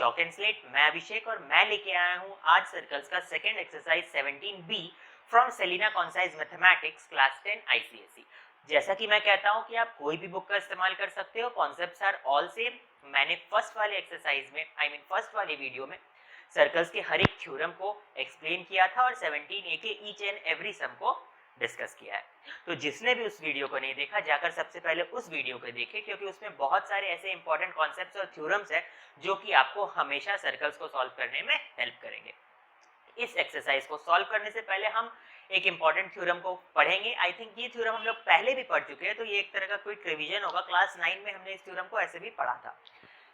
Chalk and slate. मैं अभिषेक और मैं लेके आया हूँ आज सर्कल्स का second exercise 17B from Selina concise mathematics class 10 ICSE. जैसा कि मैं कहता हूँ कि आप कोई भी बुक का इस्तेमाल कर सकते हो, कॉन्सेप्ट्स आर ऑल सेम। मैंने फर्स्ट वाले एक्सरसाइज में फर्स्ट वाले वीडियो में सर्कल्स के हर एक थ्योरम को एक्सप्लेन किया था और 17A के ईच एंड एवरी सम को डिस्कस किया है। तो जिसने भी उस वीडियो को नहीं देखा जाकर सबसे पहले उस वीडियो को देखे, क्योंकि उसमें बहुत सारे ऐसे इंपॉर्टेंट कॉन्सेप्ट्स और थ्योरम्स है जो कि आपको हमेशा सर्कल्स को सॉल्व करने में हेल्प करेंगे। इस एक्सरसाइज को सॉल्व करने से पहले हम एक इंपॉर्टेंट थ्योरम को पढ़ेंगे। आई थिंक ये थ्योरम हम लोग पहले भी पढ़ चुके हैं, तो ये एक तरह का क्विक रिवीजन होगा। क्लास 9 में हमने इस थ्योरम को ऐसे भी पढ़ा था।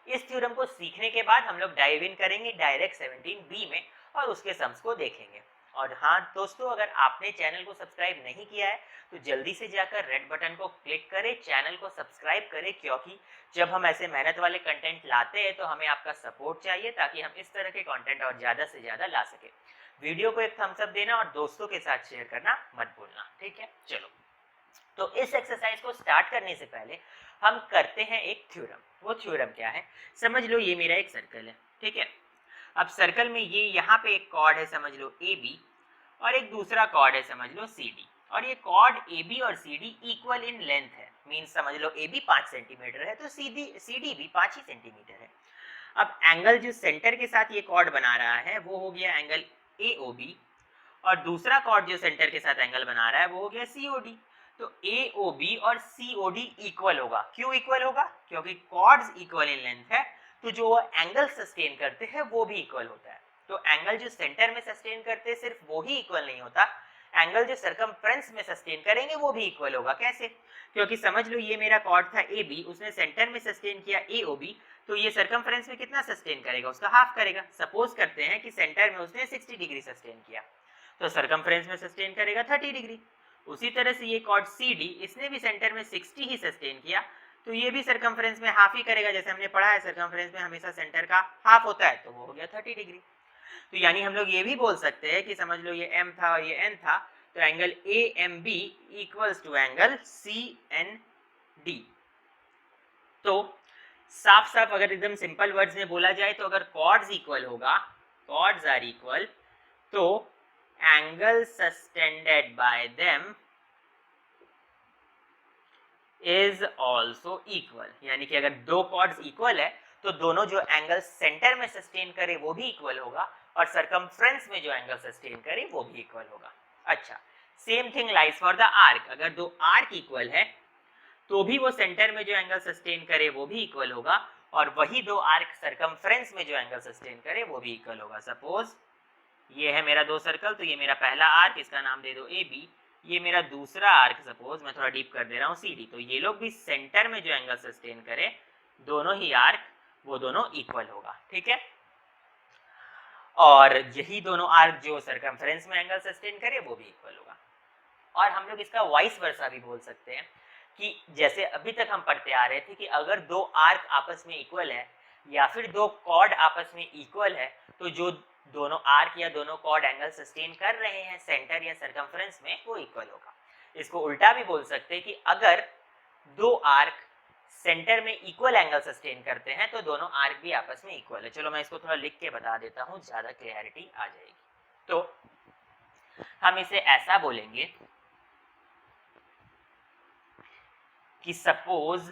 इस थ्योरम को सीखने के बाद हम लोग डाइव इन करेंगे डायरेक्ट 17B में और उसके सम्स को देखेंगे। और हाँ दोस्तों, अगर आपने चैनल को सब्सक्राइब नहीं किया है तो जल्दी से जाकर रेड बटन को क्लिक करें, चैनल को सब्सक्राइब करें, क्योंकि जब हम ऐसे मेहनत वाले कंटेंट लाते हैं तो हमें आपका सपोर्ट चाहिए ताकि हम इस तरह के कंटेंट और ज़्यादा से ज़्यादा ला सके। वीडियो को एक थम्स अप देना और दोस्तों के साथ शेयर करना मत भूलना, ठीक है। चलो, तो इस एक्सरसाइज को स्टार्ट करने से पहले हम करते हैं एक थ्योरम। वो थ्योरम क्या है, समझ लो ये मेरा एक सर्कल है, ठीक है। अब सर्कल में ये यहाँ पे एक कॉर्ड है, समझ लो AB, और एक दूसरा कॉर्ड है, समझ लो CD, और ये कॉर्ड AB और CD इक्वल इन लेंथ है। मीन्स समझ लो AB 5 सेंटीमीटर है तो CD भी 5 ही सेंटीमीटर है। अब एंगल जो सेंटर के साथ ये कॉर्ड बना रहा है वो हो गया एंगल AOB, और दूसरा कॉर्ड जो सेंटर के साथ एंगल बना रहा है वो हो गया COD। तो AOB और COD इक्वल होगा। क्यों इक्वल होगा? क्योंकि कॉर्ड्स इक्वल इन लेंथ है, तो जो एंगल सस्टेन करते हैं वो भी इक्वल होता है। तो एंगल जो सेंटर में सस्टेन करते हैं सिर्फ वो ही इक्वल नहीं होता, एंगल जो सरकमफ्रेंस में सस्टेन करेंगे वो भी इक्वल होगा। कैसे? क्योंकि समझ लो ये मेरा कॉर्ड था AB, उसने सेंटर में सस्टेन किया AOB, तो ये सरकमफ्रेंस में कितना सस्टेन करेगा? उसका हाफ करेगा। सपोज करते हैं कि सेंटर में उसने 60 डिग्री सस्टेन किया तो सरकमफ्रेंस में सस्टेन करेगा 30 डिग्री। उसी तरह से ये कॉर्ड CD, इसने भी सेंटर में 60 ही सस्टेन किया तो ये भी सरकमफ्रेंस में हाफ ही करेगा। जैसे हमने पढ़ा है सरकमफ्रेंस में हमेशा सेंटर का हाफ होता है, तो वो हो गया 30 डिग्री। तो यानी हम लोग ये भी बोल सकते हैं कि समझ लो ये M था और ये N था, तो angle AMB equals to angle CND। तो साफ साफ अगर एकदम सिंपल वर्ड्स में बोला जाए तो अगर कॉर्ड्स इक्वल होगा, कॉर्ड्स आर इक्वल, तो angle subtended by them is also equal. यानी कि अगर दो कॉर्ड्स इक्वल है तो दोनों जो एंगल सेंटर में सस्टेन करे वो भी इक्वल होगा और सरकमफ्रेंस में जो एंगल सस्टेन करे वो भी इक्वल होगा। अच्छा, same thing lies for the arc. अगर दो आर्क इक्वल है तो भी वो सेंटर में जो एंगल सस्टेन करे वो भी इक्वल होगा, और वही दो आर्क सरकमफ्रेंस में जो एंगल सस्टेन करे वो भी इक्वल होगा। सपोज ये है मेरा दो सर्कल, तो ये मेरा पहला आर्क, इसका नाम दे दो AB, ये मेरा दूसरा आर्क, सपोज मैं थोड़ा डीप कर दे रहा हूँ, CD। तो ये लोग भी सेंटर में जो एंगल सस्टेन करे दोनों ही आर्क वो दोनों इक्वल होगा, ठीक है। और यही दोनों आर्क जो सरकमफ्रेंस में एंगल सस्टेन करे वो भी इक्वल होगा। और हम लोग इसका वाइस वर्सा भी बोल सकते हैं कि जैसे अभी तक हम पढ़ते आ रहे थे कि अगर दो आर्क आपस में इक्वल है या फिर दो कॉर्ड आपस में इक्वल है तो जो दोनों आर्क या दोनों कॉर्ड एंगल सस्टेन कर रहे हैं सेंटर या सरकमफ्रेंस में वो इक्वल होगा। इसको उल्टा भी बोल सकते हैं कि अगर दो आर्क सेंटर में इक्वल एंगल सस्टेन करते हैं तो दोनों आर्क भी आपस में इक्वल है। चलो मैं इसको थोड़ा लिख के बता देता हूँ, ज्यादा क्लियरिटी आ जाएगी। तो हम इसे ऐसा बोलेंगे कि सपोज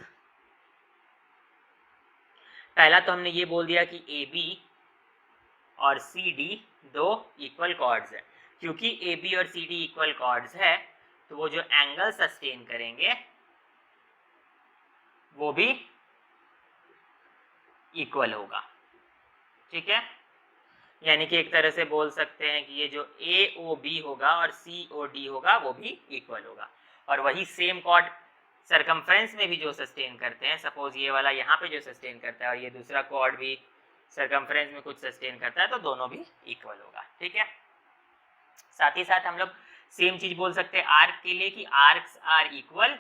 पहला तो हमने ये बोल दिया कि AB और CD दो इक्वल कॉर्ड्स है। क्योंकि AB और CD इक्वल कॉर्ड्स है तो वो जो एंगल सस्टेन करेंगे वो भी इक्वल होगा, ठीक है। यानी कि एक तरह से बोल सकते हैं कि ये जो AOB होगा और COD होगा वो भी इक्वल होगा। और वही सेम कॉर्ड सरकमफ्रेंस में भी जो सस्टेन करते हैं, सपोज ये वाला यहाँ पे जो सस्टेन करता है और ये दूसरा कॉर्ड भी सरकमफ्रेंस में कुछ सस्टेन करता है, तो दोनों भी इक्वल होगा, ठीक है। साथ ही साथ हम लोग सेम चीज बोल सकते हैं आर्क के लिए कि arcs are equal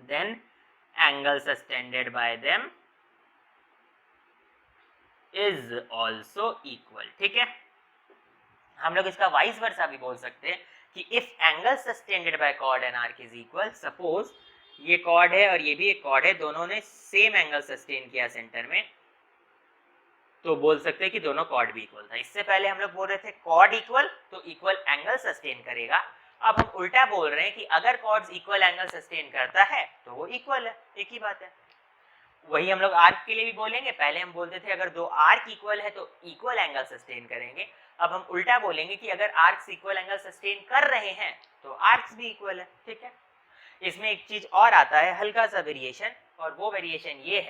then angle subtended by them is also equal, ठीक है। हम लोग इसका वाइस वर्सा भी बोल सकते हैं कि if angle subtended by chord and arc is equal, suppose ये कॉर्ड है और ये भी एक कॉर्ड है, दोनों ने सेम एंगल सस्टेन किया सेंटर में, तो बोल सकते हैं कि दोनों कॉर्ड भी इक्वल था। इससे पहले हम लोग बोल रहे थे कॉर्ड इक्वल तो इक्वल एंगल सस्टेन करेगा, अब हम उल्टा बोल रहे हैं कि अगर कॉर्ड्स इक्वल एंगल सस्टेन करता है तो वो इक्वल है, एक ही बात है। वही हम लोग आर्क के लिए भी बोलेंगे, पहले हम बोलते थे अगर दो आर्क इक्वल है तो इक्वल एंगल सस्टेन करेंगे, अब हम उल्टा बोलेंगे कि अगर आर्क्स इक्वल एंगल सस्टेन कर रहे हैं तो आर्क्स भी इक्वल है, ठीक है। इसमें एक चीज और आता है, हल्का सा वेरिएशन, और वो वेरिएशन ये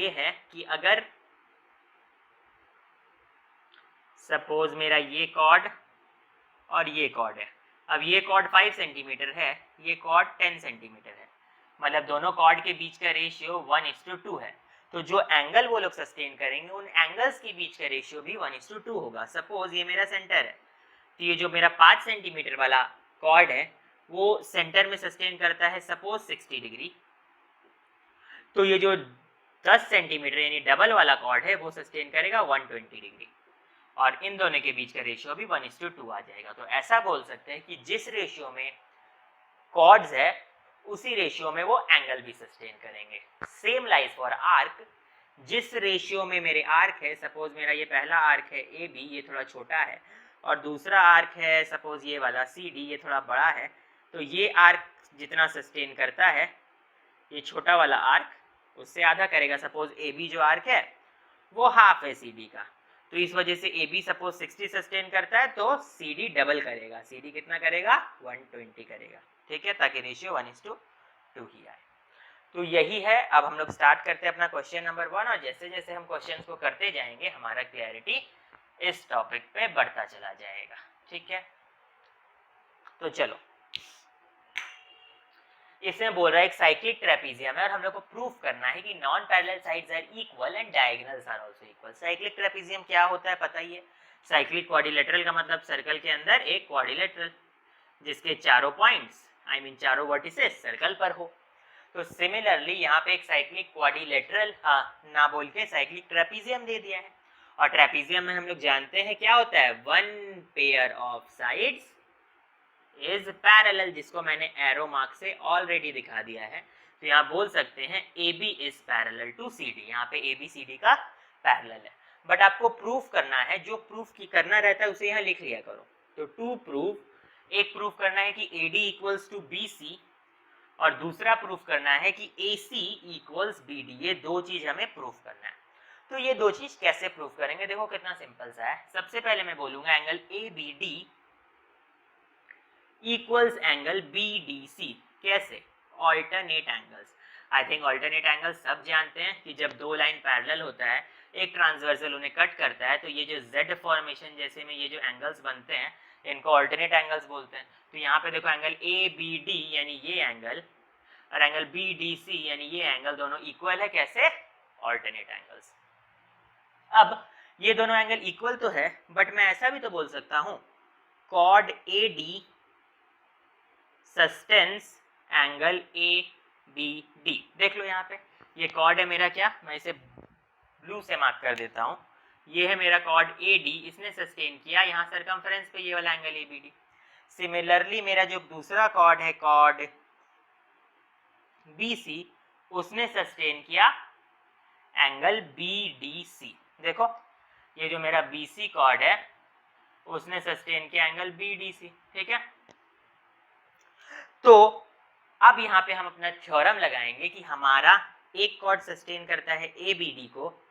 है कि अगर सपोज मेरा ये कॉर्ड और ये कॉर्ड है, अब ये कॉर्ड 5 सेंटीमीटर है, ये कॉर्ड 10 सेंटीमीटर है, मतलब दोनों कॉर्ड के बीच का रेशियो 1:2 है, तो जो एंगल वो लोग सस्टेन करेंगे उन एंगल्स के बीच का रेशियो भी 1:2 होगा। सपोज ये मेरा सेंटर है, तो ये जो मेरा 5 सेंटीमीटर वाला कॉर्ड है वो सेंटर में सस्टेन करता है सपोज 60 डिग्री, तो ये जो 10 सेंटीमीटर यानी डबल वाला कॉर्ड है वो सस्टेन करेगा 120 डिग्री, और इन दोनों के बीच का रेशियो भी 1:2 आ जाएगा। तो ऐसा बोल सकते हैं कि जिस रेशियो में कॉर्ड्स है उसी रेशियो में वो एंगल भी सस्टेन करेंगे। सेम लाइज फॉर आर्क, जिस रेशियो में मेरे आर्क है, सपोज मेरा ये पहला आर्क है ए बी, ये थोड़ा छोटा है, और दूसरा आर्क है सपोज ये वाला सी डी, ये थोड़ा बड़ा है, तो ये आर्क जितना सस्टेन करता है ये छोटा वाला आर्क उससे आधा करेगा। सपोज ए बी जो आर्क है वो हाफ है सी डी का, तो इस वजह से ए बी सपोज 60 सस्टेन करता है तो सी डी डबल करेगा, सी डी कितना करेगा 120 करेगा, ठीक है, ताकि रेशियो 1:2 ही आए। तो यही है। अब हम लोग स्टार्ट करते हैं अपना क्वेश्चन नंबर 1, और जैसे जैसे हम क्वेश्चंस को करते जाएंगे हमारा क्लैरिटी इस टॉपिक पे बढ़ता चला जाएगा, ठीक है। तो चलो, इसमें बोल रहा है एक साइक्लिक ट्रेपीजियम है और हम लोग को प्रूफ करना है कि non parallel sides are equal and diagonals are also equal. Cyclic trapezium क्या होता है पता ही है, साइक्लिक क्वाड्रिलेटरल का मतलब सर्कल के अंदर एक क्वाड्रिलेटरल जिसके चारों पॉइंट्स चारों वर्टिसेस सर्कल पर हो। तो सिमिलरली यहाँ पे एक साइक्लिक क्वाड्रिलेटरल ना बोल के साइक्लिक ट्रेपीजियम दे दिया है, और ट्रेपीजियम में हम लोग जानते हैं क्या होता है, one pair of sides is parallel, जिसको मैंने एरो मार्क से ऑलरेडी दिखा दिया है। तो यहाँ बोल सकते हैं A B is parallel to C D, यहाँ पे ए बी सी डी का पैरेलल है, बट आपको प्रूफ करना है, जो प्रूफ की करना रहता है उसे यहाँ लिख लिया करो। तो टू प्रूफ, एक प्रूफ करना है कि A D equals to B C, और दूसरा प्रूफ करना है कि A C equals B D, ये दो चीज हमें प्रूफ करना है। तो ये दो चीज कैसे प्रूफ करेंगे, देखो कितना सिंपल सा है। सबसे पहले मैं बोलूंगा angle A B D equals angle B D C, कैसे, alternate angles. I think alternate angles सब जानते हैं कि जब दो लाइन पैरेलल होता है, एक ट्रांसवर्सल उन्हें कट करता है, तो ये जो जेड फॉर्मेशन जैसे में ये जो एंगल्स बनते हैं इनको ऑल्टरनेट एंगल्स बोलते हैं। तो यहाँ पे देखो एंगल ए बी डी यानी ये एंगल और एंगल बी डी सी यानी ये एंगल दोनों इक्वल है, कैसे, ऑल्टरनेट एंगल्स। अब ये दोनों एंगल इक्वल तो है, बट मैं ऐसा भी तो बोल सकता हूँ कॉड A D subtends angle A B D. देख लो यहाँ पे ये कॉर्ड है मेरा, क्या मैं इसे ब्लू से मार्क कर देता हूँ, ये है मेरा कॉर्ड ए डी, इसने सस्टेन किया यहाँ सरकमफ्रेंस पे ये वाला angle A B D. Similarly मेरा जो दूसरा कॉर्ड है कॉर्ड बी सी, उसने सस्टेन किया एंगल बी डी सी। देखो ये जो मेरा बी सी कॉर्ड है उसने सस्टेन किया एंगल बी डी सी, ठीक है। तो अब यहाँ पे हम अपना थ्योरम लगाएंगे कि हमारा एक कॉर्ड सस्टेन करता है ए बी डी को,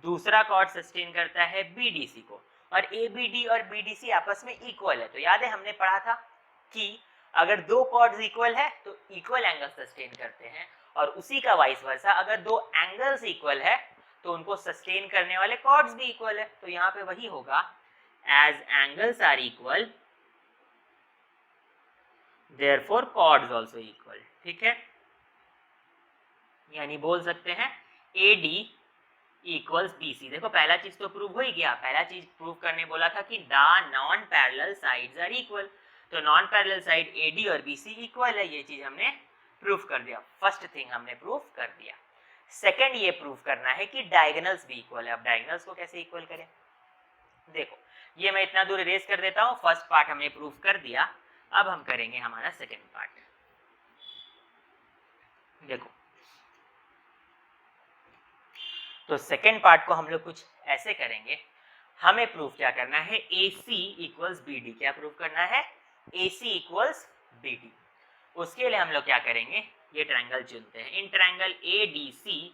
दूसरा कॉर्ड सस्टेन करता है बी डी सी को, और ए बी डी और बी डी सी आपस में इक्वल है। तो याद है हमने पढ़ा था कि अगर दो कॉर्ड्स इक्वल है तो इक्वल एंगल सस्टेन करते हैं, और उसी का वाइस वर्सा अगर दो एंगल्स इक्वल है तो उनको सस्टेन करने वाले कॉर्ड्स भी इक्वल है। तो यहाँ पे वही होगा, as angles are equal therefore chords also equal, ठीक है। यानी बोल सकते हैं AD इक्वल्स BC। देखो पहला चीज तो प्रूव हो ही गया, पहला चीज प्रूव करने बोला था कि the non parallel sides are equal, तो नॉन पैरेलल साइड AD और BC इक्वल है, ये चीज हमने प्रूफ कर दिया, फर्स्ट थिंग हमने प्रूफ कर दिया। सेकंड ये प्रूफ करना है कि डायगोनल्स भी इक्वल है। अब डायगोनल्स को कैसे इक्वल करें, देखो ये मैं इतना दूर इरेज कर देता हूँ, फर्स्ट पार्ट हमने प्रूफ कर दिया। अब हम करेंगे हमारा सेकेंड पार्ट। देखो, तो सेकेंड पार्ट को हम लोग कुछ ऐसे करेंगे। हमें प्रूफ क्या करना है, AC इक्वल्स BD। क्या प्रूफ करना है, AC इक्वल्स BD। उसके लिए हम लोग क्या करेंगे, ये ट्रायंगल चुनते हैं, in triangle ADC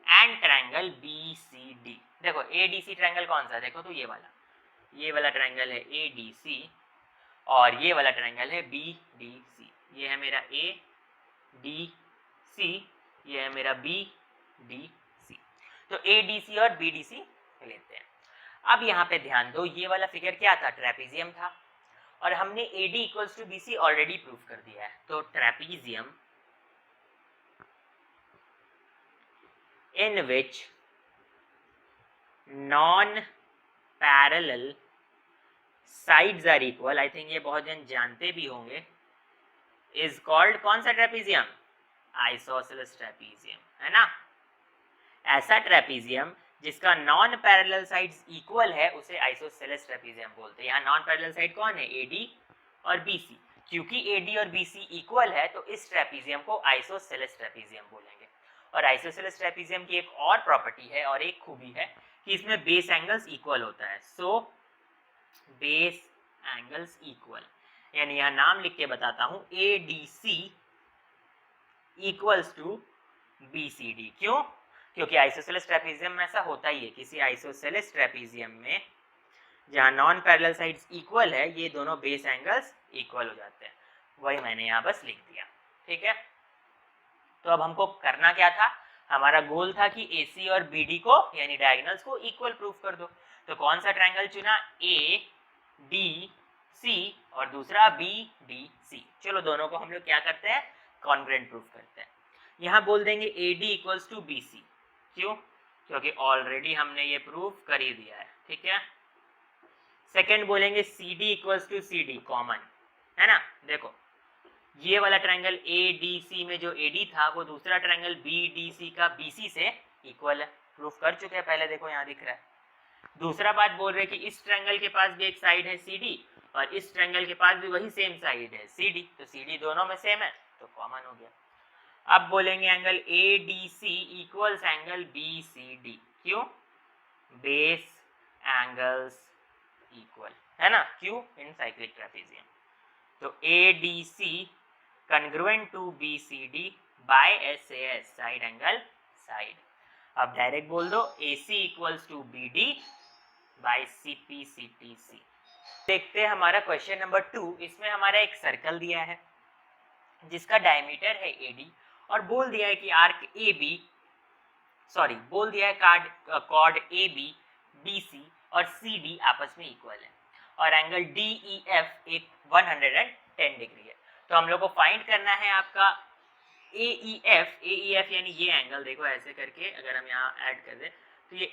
and triangle BCD। देखो ADC ट्रायंगल कौन सा, देखो तो ये वाला ट्रायंगल है ADC और ये वाला ट्रायंगल है BDC। ये है मेरा ADC, ये है मेरा BDC। तो ADC और BDC लेते हैं। अब यहाँ पे ध्यान दो, ये वाला फिगर क्या था, ट्रेपेजियम था, और हमने AD equals to BC already proof कर दिया है। तो trapezium in which non-parallel sides are equal, I think ये बहुत जन जानते भी होंगे, is called कौन सा ट्रेपेजियम, आइसोसेलेस ट्रेपेजियम, है ना। ऐसा ट्रेपेजियम जिसका नॉन पैरेलल साइड्स इक्वल है उसे आइसोसेलेस ट्रेपेजियम बोलते हैं। यहाँ नॉन पैरेलल साइड कौन है, AD और BC। क्योंकि AD और BC इक्वल है तो इस ट्रेपेजियम को आइसोसेलेस ट्रेपेजियम बोलेंगे। और आइसोसेलेस ट्रेपेजियम की एक और प्रॉपर्टी है और एक खूबी है कि इसमें बेस एंगल्स इक्वल होता है। सो बेस एंगल्स इक्वल, यानी यहाँ नाम लिख के बताता हूँ, ADC इक्वल्स टू BCD। क्यों, क्योंकि आइसोसेलेस ट्रेपेजियम में ऐसा होता ही है, किसी आइसोसेलेस ट्रेपेजियम में जहाँ नॉन पैरेलल साइड्स इक्वल है ये दोनों बेस एंगल्स इक्वल हो जाते हैं। वही मैंने यहाँ बस लिख दिया, ठीक है। तो अब हमको करना क्या था, हमारा गोल था कि AC और BD को यानी डायगोनल्स को इक्वल प्रूफ कर दो। तो कौन सा ट्रायंगल चुना, ADC और दूसरा BDC। चलो दोनों को हम लोग क्या करते हैं, कॉन्ग्रुएंट प्रूफ करते हैं। यहाँ बोल देंगे AD इक्वल्स टू BC। क्यों, क्योंकि ऑलरेडी हमने ये प्रूफ कर ही दिया है, ठीक है। सेकेंड बोलेंगे CD equals to CD, common है ना। देखो ये वाला ट्रायंगल ADC में जो AD था वो दूसरा ट्रायंगल BDC का BC से इक्वल है, प्रूफ कर चुके हैं पहले, देखो यहाँ दिख रहा है। दूसरा बात बोल रहे हैं कि इस ट्रायंगल के पास भी एक साइड है CD और इस ट्रायंगल के पास भी वही सेम साइड है CD, तो CD दोनों में सेम है तो कॉमन हो गया। अब बोलेंगे angle ADC equals angle BCD। क्यों, बेस एंगल्स इक्वल है ना, क्यों, इन साइक्लिक ट्रेपेजियम। तो ADC congruent to BCD by SAS, side angle side. अब डायरेक्ट बोल दो AC इक्वल्स टू BD बाय CPCTC। देखते हैं हमारा क्वेश्चन नंबर 2। इसमें हमारा एक सर्कल दिया है जिसका डायमीटर है AD और बोल दिया है कि आर्क AB, सॉरी बोल दिया है कॉर्ड AB, BC और CD आपस में इक्वल है और एंगल DEF एक 110 डिग्री है। तो हम लोग को फाइंड करना है आपका AEF यानी ये एंगल, देखो ऐसे करके अगर हम यहाँ ऐड कर दें तो ये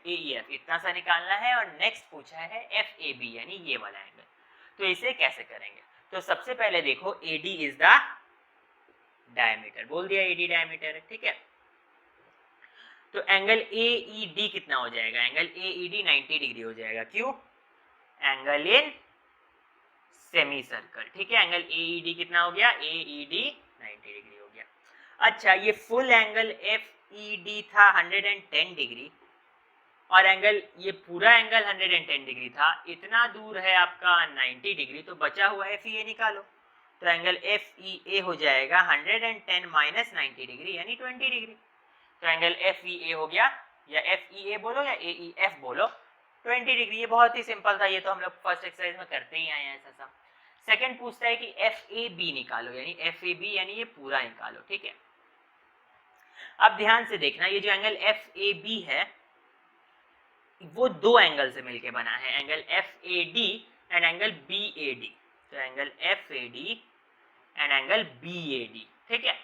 AEF इतना सा निकालना है और नेक्स्ट पूछा है FAB यानी ये वाला एंगल। तो इसे कैसे करेंगे, तो सबसे पहले देखो AD इज द डायमीटर, बोल दिया AD डायमीटर है, ठीक है। तो एंगल AED कितना हो जाएगा, एंगल AED 90 डिग्री हो जाएगा। क्यों, एंगल इन सेमी सर्कल, ठीक है। एंगल AED कितना हो गया, AED 90 डिग्री हो गया। अच्छा, ये फुल एंगल FED था 110 डिग्री और एंगल ये पूरा एंगल 110 डिग्री था, इतना दूर है आपका 90 डिग्री, तो बचा हुआ FEA निकालो। तो एंगल FEA हो जाएगा 110 माइनस 90 डिग्री यानी 20 डिग्री। तो एंगल FEA हो गया, या FEA बोलो या AEF बोलो, 20 डिग्री। ये बहुत ही सिंपल था, ये तो हम लोग फर्स्ट एक्सरसाइज में करते ही आए हैं ऐसा सब। सेकंड पूछता है कि FAB निकालो, यानी FAB यानी ये पूरा निकालो, ठीक है। अब ध्यान से देखना, ये जो एंगल FAB है वो दो एंगल से मिलके बना है, angle FAD and angle BAD। तो angle FAD and angle BAD, ठीक है।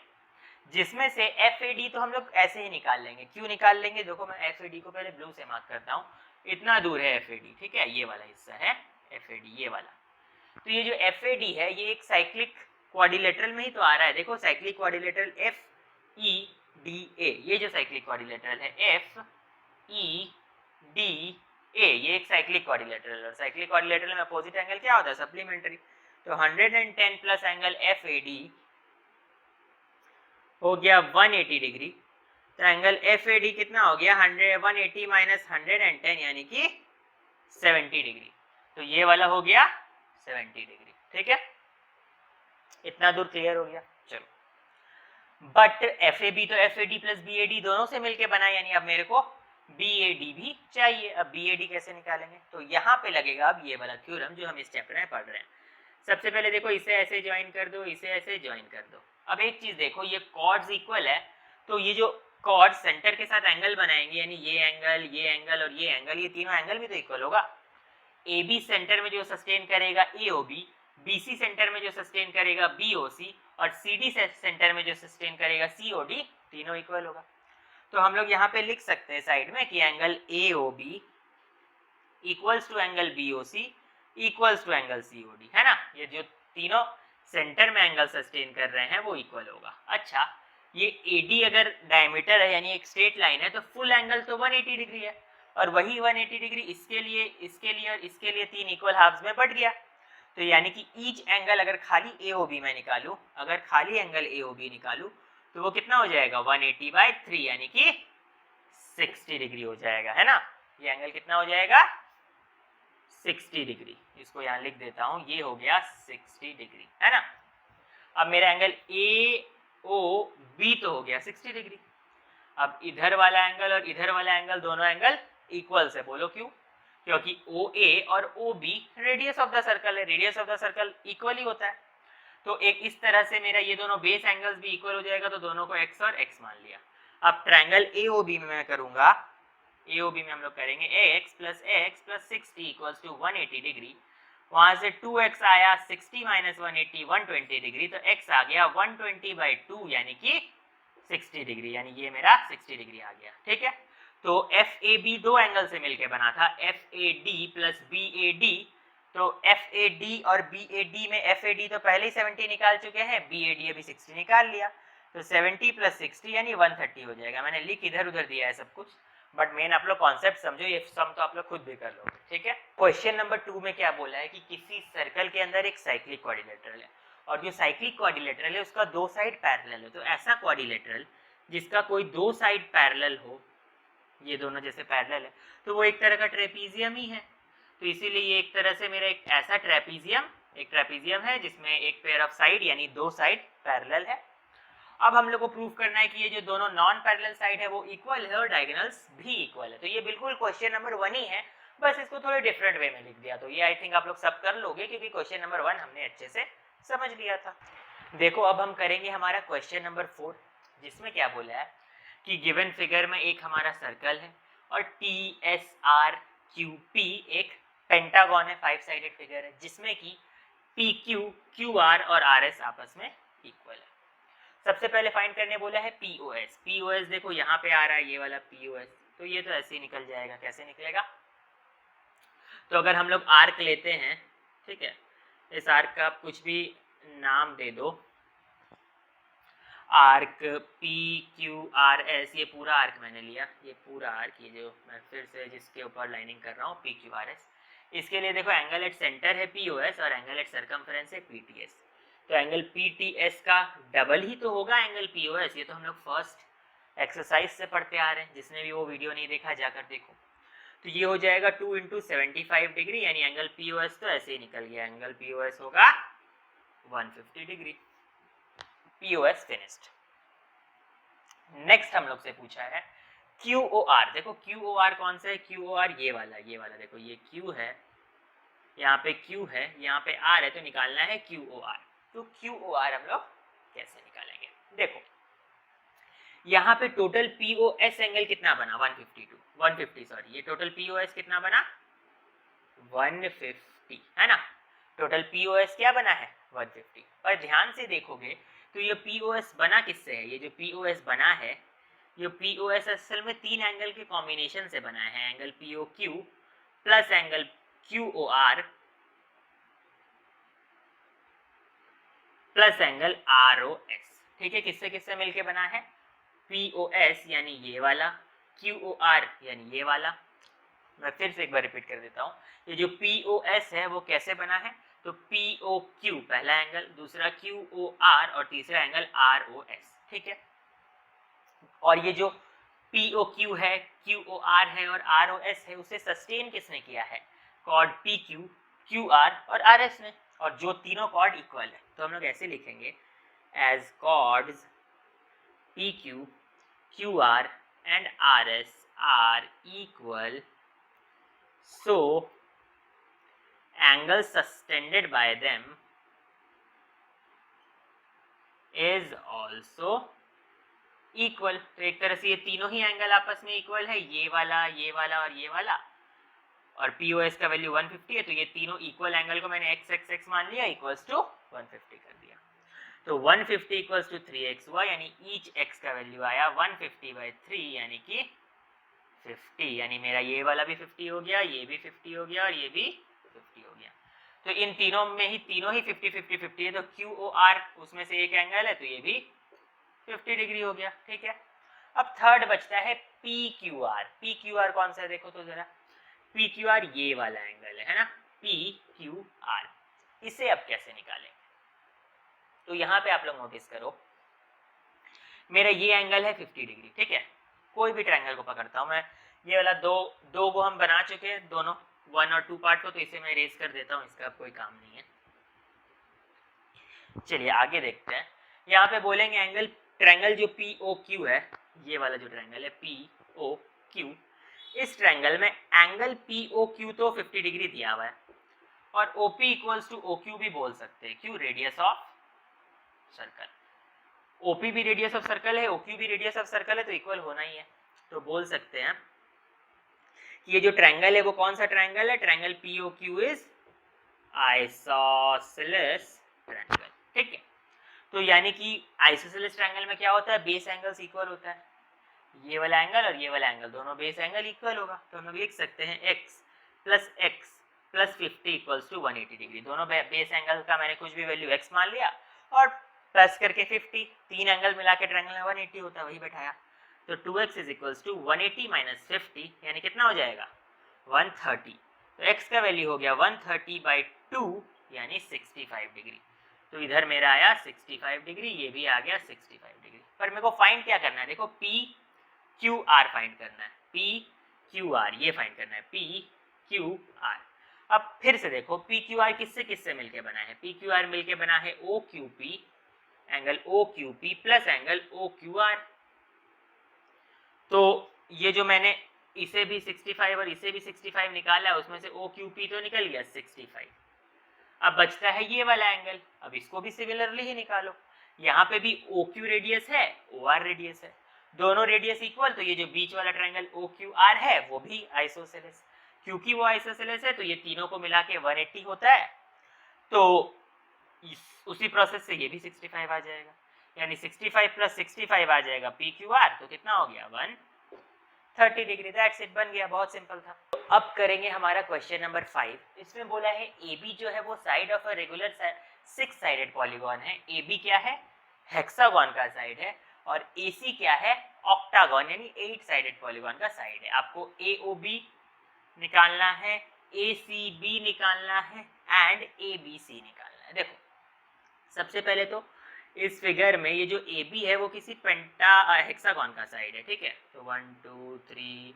जिसमें से FAD तो हम लोग ऐसे ही निकाल लेंगे। क्यों निकाल लेंगे, देखो मैं FAD को पहले ब्लू से मार्क करता हूँ, इतना दूर है FAD, ठीक है, ये वाला हिस्सा है FAD, ये वाला। तो ये जो FAD है ये एक साइक्लिक क्वाड्रिलेटरल में ही तो आ रहा है, देखो साइक्लिक क्वाड्रिलेटरल FEDA, ये जो साइक्लिक क्वाड्रिलेटरल है FEDA, ये एक साइक्लिक क्वाड्रिलेटरल, और साइक्लिक क्वाड्रिलेटरल में अपोजिट एंगल क्या होता है, सप्लीमेंट्री। तो 110 प्लस एंगल FAD हो गया 180 डिग्री। तो एंगल FAD कितना हो गया 180 माइनस 110 यानी कि 70 डिग्री। तो ये वाला हो गया 70 डिग्री। ठीक है, इतना दूर क्लियर हो गया। चलो, बट FAB तो FAD प्लस BAD दोनों से मिलके बना, यानी अब मेरे को BAD भी चाहिए। अब BAD कैसे निकालेंगे? तो यहाँ पे लगेगा अब ये वाला थ्योरम जो हम इस चैप्टर में पढ़ रहे हैं। सबसे पहले देखो, इसे ऐसे ज्वाइन कर दो, इसे ऐसे ज्वाइन कर दो। अब एक चीज देखो, ये कॉर्ड्स इक्वल है, तो ये जो कॉर्ड सेंटर के साथ एंगल बनाएंगे, यानी ये एंगल और ये एंगल, ये तीनों एंगल भी तो इक्वल होगा। AB सेंटर में जो सस्टेन करेगा AOB, BC सेंटर में जो सस्टेन करेगा BOC, और CD सेंटर में जो सस्टेन करेगा COD, तीनों इक्वल होगा। तो हम लोग यहाँ पे लिख सकते हैं साइड में कि angle AOB equals to angle BOC equals to angle COD, है ना। ये जो तीनों सेंटर में एंगल सस्टेन कर रहे हैं वो इक्वल होगा। अच्छा, ये AD अगर डायमीटर है यानी एक स्ट्रेट लाइन है, तो फुल एंगल तो 180 डिग्री है, और वही 180 डिग्री इसके लिए, इसके लिए और इसके लिए तीन इक्वल हाफ्स में बट गया। तो यानी कि ईच एंगल अगर खाली AOB में निकालूं, अगर खाली एंगल AOB निकालूं, तो वो कितना हो जाएगा 180/3 यानी कि 60 डिग्री हो जाएगा, है ना। ये एंगल कितना हो जाएगा 60 डिग्री। इसको यहाँ लिख देता हूँ, ये हो गया 60 डिग्री, है ना। अब मेरा एंगल AOB तो हो गया 60 डिग्री। अब इधर वाला एंगल और इधर वाला एंगल, दोनों एंगल इक्वल से, बोलो क्यों? क्योंकि OA और OB radius of the circle है, radius of the circle equal ही होता है। तो एक इस तरह से मेरा ये दोनों बेस एंगल्स भी इक्वल हो जाएगा, तो दोनों को x और x मान लिया। अब ट्रायंगल AOB में मैं करूंगा, AOB में हम लोग करेंगे x plus 60 equals to 180 degree. वहां से 2x आया, 60 माइनस 180 120 डिग्री, तो x आ गया 120/2 यानी कि 60 डिग्री, यानी ये मेरा 60 डिग्री आ गया। ठीक है, तो FAB दो एंगल से मिलके बना था, FAD प्लस BAD। तो FAD और BAD में FAD तो पहले ही 70 निकाल चुके हैं, BAD अभी 60 निकाल लिया, तो 70 प्लस 60 यानी 130 हो जाएगा। मैंने लिख इधर उधर दिया है सब कुछ, बट मेन आप लोग कॉन्सेप्ट समझो, ये सम तो आप लोग खुद भी कर लो। ठीक है, क्वेश्चन नंबर 2 में क्या बोला है कि किसी सर्कल के अंदर एक साइक्लिक क्वाड्रिलेटरल है, और जो साइक्लिक क्वाड्रिलेटरल है उसका दो साइड पैरेलल है। तो ऐसा क्वाड्रिलेटरल जिसका कोई दो साइड पैरेलल हो, ये दोनों जैसे पैरेलल है, तो वो एक तरह का ट्रेपीजियम ही है। तो इसीलिए ये एक तरह से मेरा एक ऐसा ट्रेपीजियम है जिसमें एक पेयर ऑफ साइड यानी दो साइड पैरेलल है। अब हम लोग को प्रूव करना है कि ये जो दोनों नॉन पैरेलल साइड है वो इक्वल है और डायगोनल्स भी इक्वल है। तो ये बिल्कुल क्वेश्चन नंबर 1 ही है, बस इसको थोड़े डिफरेंट वे में लिख दिया। तो ये आई थिंक आप लोग सब कर लोगे, क्योंकि क्वेश्चन नंबर 1 हमने अच्छे से समझ लिया था। देखो, अब हम करेंगे हमारा क्वेश्चन नंबर 4, जिसमें क्या बोला है कि गिवन फिगर में एक हमारा सर्कल है और TSRQP एक पेंटागन है, 5 साइडेड फिगर है, जिसमें कि PQ, QR और RS आपस में इक्वल है। सबसे पहले फाइंड करने बोला है POS। POS देखो यहाँ पे आ रहा है, ये वाला POS, तो ये तो ऐसे ही निकल जाएगा। कैसे निकलेगा? तो अगर हम लोग आर्क लेते हैं, ठीक है, इस आर्क का कुछ भी नाम दे दो, आर्क PQRS, ये पूरा आर्क मैंने लिया, ये पूरा आर्क, ये जो मैं फिर से जिसके ऊपर लाइनिंग कर रहा हूँ PQRS, इसके लिए देखो एंगल एट सेंटर है POS और एंगल एट सर्कमफ्रेंस है PTS। तो एंगल PTS का डबल ही तो होगा एंगल POS। ये तो हम लोग फर्स्ट एक्सरसाइज से पढ़ते आ रहे हैं, जिसने भी वो वीडियो नहीं देखा जाकर देखो। तो ये हो जाएगा 2 × 75 डिग्री, यानी एंगल POS तो ऐसे ही निकल गया, एंगल POS होगा 150 डिग्री। POS finished. नेक्स्ट हम लोग से पूछा है QOR। देखो QOR कौन सा है? QOR ये वाला देखो, ये Q है, यहाँ पे Q है, यहाँ पे R है, तो निकालना है QOR। तो QOR हम लोग कैसे निकालेंगे? देखो यहाँ पे टोटल POS एंगल कितना बना? 150 सॉरी, ये टोटल POS कितना बना? 150, है ना। टोटल POS क्या बना है? 150। पर ध्यान से देखोगे तो ये POS बना किससे है? ये जो POS बना है, ये POS असल में तीन एंगल के कॉम्बिनेशन से बना है, angle POQ plus angle QOR plus angle ROS। ठीक है, किससे किससे मिलके बना है? POS यानी ये वाला, QOR यानी ये वाला। मैं फिर से एक बार रिपीट कर देता हूँ, ये जो POS है वो कैसे बना है? तो POQ पहला एंगल, दूसरा QOR और तीसरा एंगल ROS, ठीक है। और ये जो POQ है, QOR है और ROS है, उसे सस्टेन किसने किया है? कॉर्ड PQ, QR और RS ने, और जो तीनों कॉर्ड इक्वल है। तो हम लोग ऐसे लिखेंगे as chords PQ, QR and RS are equal, so angle sustained by them is also equal। तो एक तरह से ये तीनों ही एंगल आपस में इक्वल है, ये वाला और ये वाला, और POS का वैल्यू 150 है, तो ये तीनों इक्वल एंगल को मैंने x मान लिया, इक्वल्स टू 150 कर दिया। तो 150 इक्वल्स टू 3xy, यानी ईच x का वैल्यू आया 150/3 यानी कि 50, यानी मेरा ये वाला भी 50 हो गया, ये भी 50 हो गया और ये भी 50 हो गया। तो इन तीनों में ही तीनों ही 50 है, तो QOR उसमें से एक एंगल है, तो ये भी 50 डिग्री हो गया, ठीक है। अब थर्ड बचता है PQR। PQR कौन सा है देखो तो जरा, PQR ये वाला एंगल है ना, PQR। इसे अब कैसे निकालेंगे? तो यहाँ पे आप लोग नोटिस करो, मेरा ये एंगल है 50 डिग्री, ठीक है। कोई भी ट्रायंगल को पकड़ता हूँ मैं, ये वाला दो को हम बना चुके हैं, दोनों 1 और 2 पार्ट को, तो इसे मैं इरेज कर देता हूँ, इसका अब कोई काम नहीं है। चलिए आगे देखते हैं। यहाँ पे बोलेंगे एंगल, ट्रायंगल जो POQ है, ये वाला जो ट्रायंगल है POQ, इस ट्रायंगल में एंगल POQ तो 50 डिग्री दिया हुआ है, और OP इक्वल्स टू OQ भी बोल सकते हैं, क्यों? Radius of circle. OP भी रेडियस ऑफ सर्कल है, OQ भी रेडियस ऑफ सर्कल है, तो इक्वल होना ही है। तो बोल सकते हैं कि ये जो ट्रायंगल है वो कौन सा ट्रायंगल है? Triangle POQ is isosceles triangle, ठीक है। तो यानी कि आइसोसेलेस ट्रायंगल में क्या होता है? बेस एंगल्स इक्वल होता है, ये वाला एंगल और ये वाला एंगल दोनों बेस एंगल इक्वल होगा। तो हम लोग लिख सकते हैं x plus 50 equals to 180 degree. दोनों बेस एंगल का मैंने कुछ भी वैल्यू x मान लिया और प्लस करके 50, तीन एंगल मिला के ट्रायंगल में 180 होता है, वही बैठाया। तो 2x is equals to 180 minus 50, यानी कितना हो जाएगा? 130। तो x का वैल्यू हो गया 130/2 यानी 65 डिग्री। तो इधर मेरा आया 65 डिग्री, ये भी आ गया 65 डिग्री। पर मेरे को फाइंड क्या करना है? देखो PQR फाइंड करना है, PQR ये फाइंड करना है, PQR। अब फिर से देखो PQR किससे किससे मिलके बना है? PQR मिलके बना है OQP, angle OQP plus angle OQR। तो ये जो मैंने इसे भी 65 और इसे भी 65 निकाला है, उसमें से OQP तो निकल गया 65। अब बचता है ये वाला एंगल, अब इसको भी सिमिलरली ही निकालो। यहाँ पे भी OQ रेडियस है, OR रेडियस है, दोनों रेडियस इक्वल, तो ये जो बीच वाला ट्रायंगल OQR है वो भी आइसोसेलेस। क्योंकि वो आइसोसेलेस है तो ये तीनों को मिला के 180 होता है, तो उसी प्रोसेस से ये भी 65 आ जाएगा, यानी 65 प्लस 65 आ जाएगा PQR। तो कितना हो गया? 130 डिग्री। दैट्स इट, बन गया, बहुत सिंपल था। तो अब करेंगे हमारा क्वेश्चन नंबर 5। इसमें बोला है AB जो है वो side of a regular 6 sided polygon है। AB क्या है? हेक्सागोन का साइड है, और AC क्या है? ऑक्टागोन यानी 8 साइडेड पॉलीगॉन का साइड है। आपको AOB निकालना है, ACB निकालना है एंड ABC निकालना है। देखो सबसे पहले तो इस फिगर में ये जो AB है वो किसी हेक्सागोन का साइड है, ठीक है। तो 1 2 3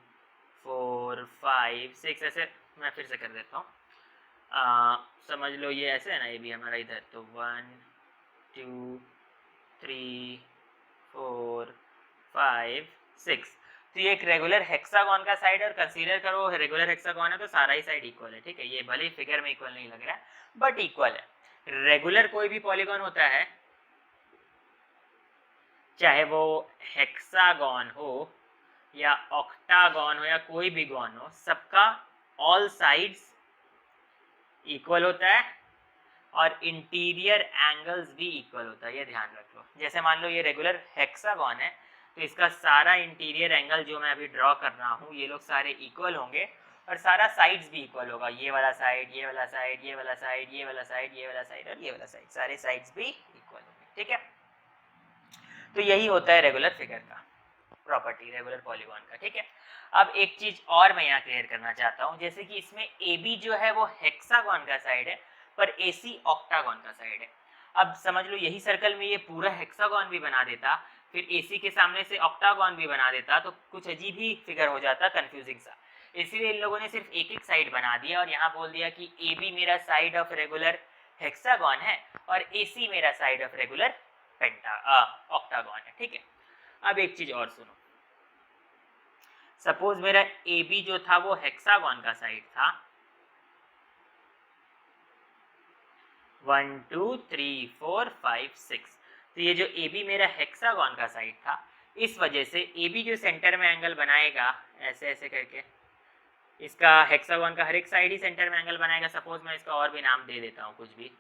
4 5 6, ऐसे मैं फिर से कर देता हूँ। समझ लो ये ऐसे है ना, AB हमारा इधर, तो 1 2 3 4 5 6। तो ये एक रेगुलर हेक्सागोन का साइड है, और कंसीडर करो रेगुलर हेक्सागोन है तो सारा ही साइड इक्वल है, ठीक है। ये भले ही फिगर में इक्वल नहीं लग रहा है बट इक्वल है। रेगुलर कोई भी पॉलीगॉन होता है, चाहे वो हेक्सागोन हो या ऑक्टागोन हो या कोई भी गॉन हो, सबका ऑल साइड्स इक्वल होता है और इंटीरियर एंगल्स भी इक्वल होता है, ये ध्यान रखो। जैसे मान लो ये रेगुलर हेक्सागोन है, तो इसका सारा इंटीरियर एंगल जो मैं अभी ड्रॉ कर रहा हूँ, ये लोग सारे इक्वल होंगे और सारा साइड्स भी इक्वल होगा। ये वाला साइड, ये वाला साइड, ये वाला साइड, ये वाला साइड, ये वाला साइड और ये वाला साइड, सारे साइड्स भी इक्वल होंगे, ठीक है। तो यही होता है रेगुलर फिगर का प्रॉपर्टी, रेगुलर पॉलीगॉन का, ठीक है। अब एक चीज और मैं यहाँ क्लियर करना चाहता हूँ, जैसे कि इसमें AB जो है वो हेक्सागोन का साइड है, पर AC ऑक्टागन का साइड है। अब समझ लो यही सर्कल में ये पूरा हेक्सागन भी बना देता, फिर AC के सामने से ऑक्टागन भी बना देता, तो कुछ अजीब ही फिगर हो जाता, कंफ्यूजिंग सा। इसलिए इन लोगों ने सिर्फ एक एक साइड बना दिया और यहाँ बोल दिया कि AB मेरा साइड ऑफ रेगुलर हेक्सागन है और AC मेरा साइड ऑफ रेगुलर ऑक्टागन है। ठीक है, अब एक चीज और सुनो, सपोज मेरा AB जो था वो हेक्सागन का साइड था, 1 2 3 4 5 6, तो ये जो AB मेरा हेक्सागन का साइड था, इस वजह से AB जो सेंटर में एंगल बनाएगा ऐसे ऐसे करके, इसका हेक्सागन का हर एक साइड ही सेंटर में एंगल बनाएगा। सपोज मैं इसका और भी नाम दे देता हूँ, कुछ भी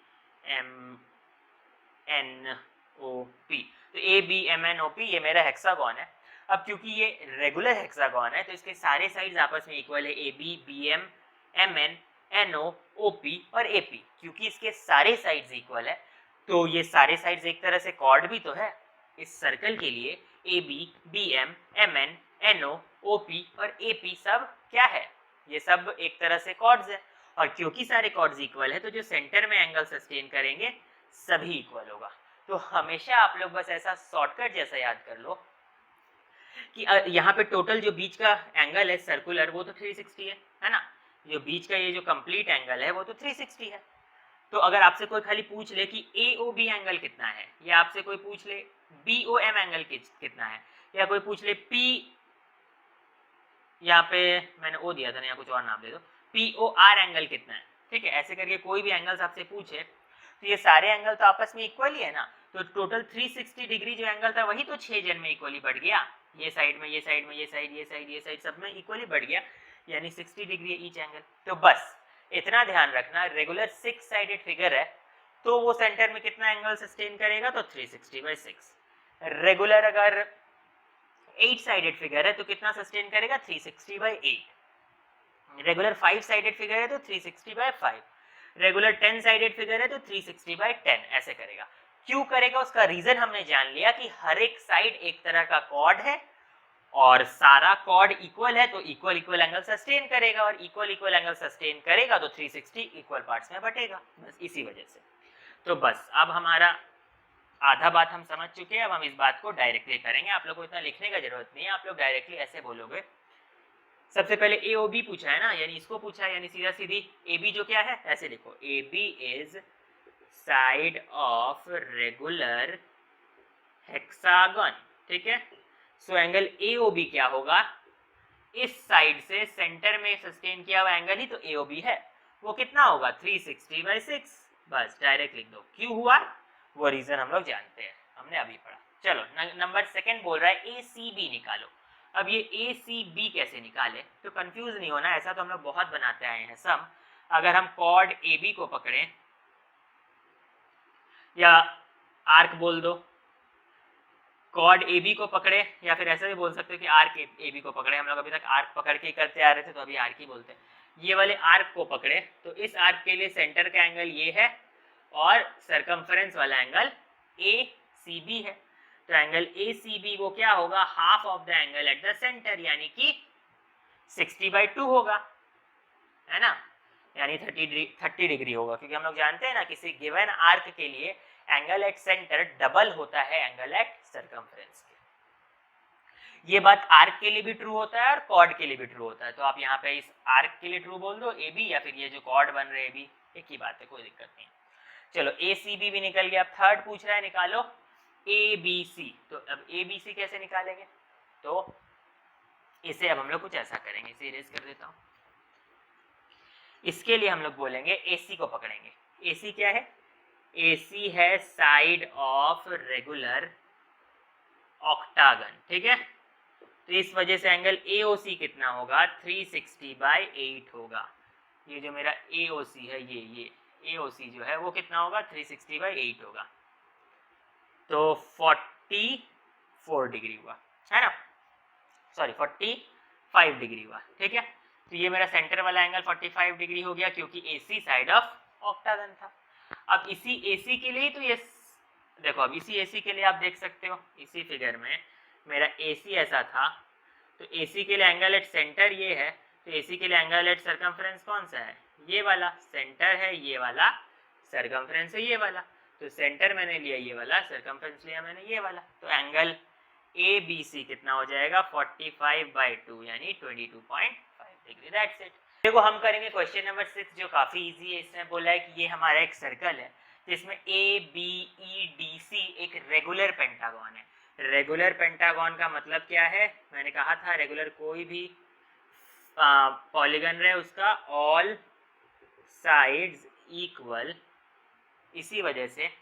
MNOP, तो ABMNOP ये मेरा हेक्सागन है। अब क्योंकि ये रेगुलर हेक्सागन है तो इसके सारे साइड्स आपस में इक्वल है, AB BM MN NO OP और AP, क्योंकि इसके सारे साइड्स इक्वल है तो ये सारे साइड्स एक तरह से कॉर्ड भी तो है। इस सर्कल के लिए AB BM MN NO OP और AP सब क्या है, ये सब एक तरह से कॉर्ड्स है, और क्योंकि सारे कॉर्ड्स इक्वल है तो जो सेंटर में एंगल सस्टेन करेंगे सभी इक्वल होगा। तो हमेशा आप लोग बस ऐसा शॉर्टकट जैसा याद कर लो कि यहाँ पे टोटल जो बीच का एंगल है सर्कुलर वो तो 360 है ना, जो बीच का ये जो कंप्लीट एंगल है वो तो 360 है। तो अगर आपसे कोई खाली पूछ ले कि AOB एंगल कितना है, या आपसे कोई पूछ ले BOM एंगल कितना है, या कोई पूछ ले P, यहाँ पे मैंने O दिया था ना, यहाँ कुछ और नाम दे दो, POR एंगल कितना है, ठीक है, ऐसे करके कोई भी एंगल्स आपसे पूछे तो ये सारे एंगल तो आपस में इक्वल ही है ना, तो टोटल 360 डिग्री जो एंगल था वही तो 6 जन में इक्वली बढ़ गया, ये साइड में ये साइड में ये साइड ये साइड ये साइड सब में इक्वली बढ़ गया, यानी 60 डिग्री है ईच एंगल। तो बस इतना ध्यान रखना, रेगुलर 6 साइडेड फिगर है तो वो सेंटर में कितना एंगल सस्टेन करेगा, तो 360/6। रेगुलर अगर 8 साइडेड फिगर है तो कितना सस्टेन करेगा, 360/8। रेगुलर 5 साइडेड फिगर है तो 360/5। रेगुलर 10 साइडेड फिगर है तो 360/10, ऐसे करेगा। क्यों करेगा, उसका रीजन हमने जान लिया कि हर एक साइड एक तरह का कॉर्ड है और सारा कॉर्ड इक्वल है तो इक्वल इक्वल एंगल सस्टेन करेगा, और इक्वल इक्वल एंगल सस्टेन करेगा तो 360 इक्वल पार्ट्स में बटेगा, बस इसी वजह से। तो बस अब हमारा आधा बात हम समझ चुके हैं, अब हम इस बात को डायरेक्टली करेंगे, आप लोग को इतना लिखने का जरूरत नहीं है, आप लोग डायरेक्टली ऐसे बोलोगे। सबसे पहले AOB पूछा है ना, यानी इसको पूछा है, यानी सीधा सीधी AB जो क्या है ऐसे लिखो, AB is side of regular hexagon, ठीक है। सो एंगल AOB क्या होगा, इस साइड से सेंटर में सस्टेन किया हुआ एंगल ही तो AOB है, वो कितना होगा 360/6, बस डायरेक्ट लिख दो। क्यों हुआ वो रीजन हम लोग जानते हैं, हमने अभी पढ़ा। चलो नंबर सेकंड बोल रहा है ACB निकालो। अब ये ACB कैसे निकाले, तो कंफ्यूज नहीं होना, ऐसा तो हम लोग बहुत बनाते आए हैं सम। अगर हम कॉर्ड AB को पकड़े, या आर्क बोल दो, कॉर्ड AB को पकड़े, या फिर ऐसा भी बोल सकते हो कि आर्क AB को पकड़े, हम लोग अभी तक आर्क पकड़ के करते आ रहे थे तो अभी आर्क ही बोलते हैं। ये वाले आर्क को पकड़े तो इस आर्क के लिए सेंटर का एंगल ये है और सरकमफरेंस वाला एंगल ACB है, तो एंगल ACB वो क्या होगा, half of the angle at the centre, यानी कि 60/2 होगा, है ना, यानी 30 डिग्री होगा, क्योंकि हम लोग जानते हैं ना किसी गिवन आर्क के लिए एंगल एट सेंटर डबल होता है एंगल एट सरकमफरेंस के। ये बात आर्क के लिए भी ट्रू होता है और कॉर्ड के लिए भी ट्रू होता है, तो आप यहाँ पे इस आर्क के लिए ट्रू बोल दो AB, या फिर ये जो कॉर्ड बन रहे AB, एक ही बात है, कोई दिक्कत नहीं। चलो ACB भी निकल गया, अब थर्ड पूछ रहा है निकालो ABC। तो अब ABC कैसे निकालेंगे, तो इसे अब हम लोग कुछ ऐसा करेंगे, इसे इरेज कर देता हूं। इसके लिए हम लोग बोलेंगे AC को पकड़ेंगे। AC क्या है, AC है साइड ऑफ रेगुलर ऑक्टागन, ठीक है। तो इस वजह से एंगल AOC कितना होगा, 360/8 होगा। ये जो मेरा AOC है, ये AOC जो है वो कितना होगा, 360/8 होगा, तो 44 डिग्री हुआ, है ना, सॉरी 45 डिग्री हुआ, ठीक है। तो ये मेरा सेंटर वाला एंगल 45 डिग्री हो गया, क्योंकि AC साइड ऑफ ऑक्टागन था। अब इसी AC के लिए तो ये देखो, अब इसी AC के लिए आप देख सकते हो, इसी फिगर में मेरा AC ऐसा था, तो AC के लिए एंगल एट सेंटर ये है, तो AC के लिए एंगल एट सरकमफरेंस कौन सा है, ये वाला, सेंटर है ये वाला सरकमफ्रेंस है ये वाला, तो सेंटर मैंने लिया ये वाला, सरकमफ्रेंस लिया मैंने ये वाला, तो एंगल ए बी सी कितना हो जाएगा 45/2 यानी 22.5 डिग्री। That's it. देखो हम करेंगे क्वेश्चन नंबर 6 जो काफी इजी है। इसमें बोला है कि ये हमारा एक सर्कल है जिसमें ए बी ई डी सी एक रेगुलर पेंटागन है। रेगुलर पेंटागन का मतलब क्या है, मैंने कहा था रेगुलर कोई भी पॉलीगन रहे उसका ऑल साइड्स इक्वल, इसी वजह से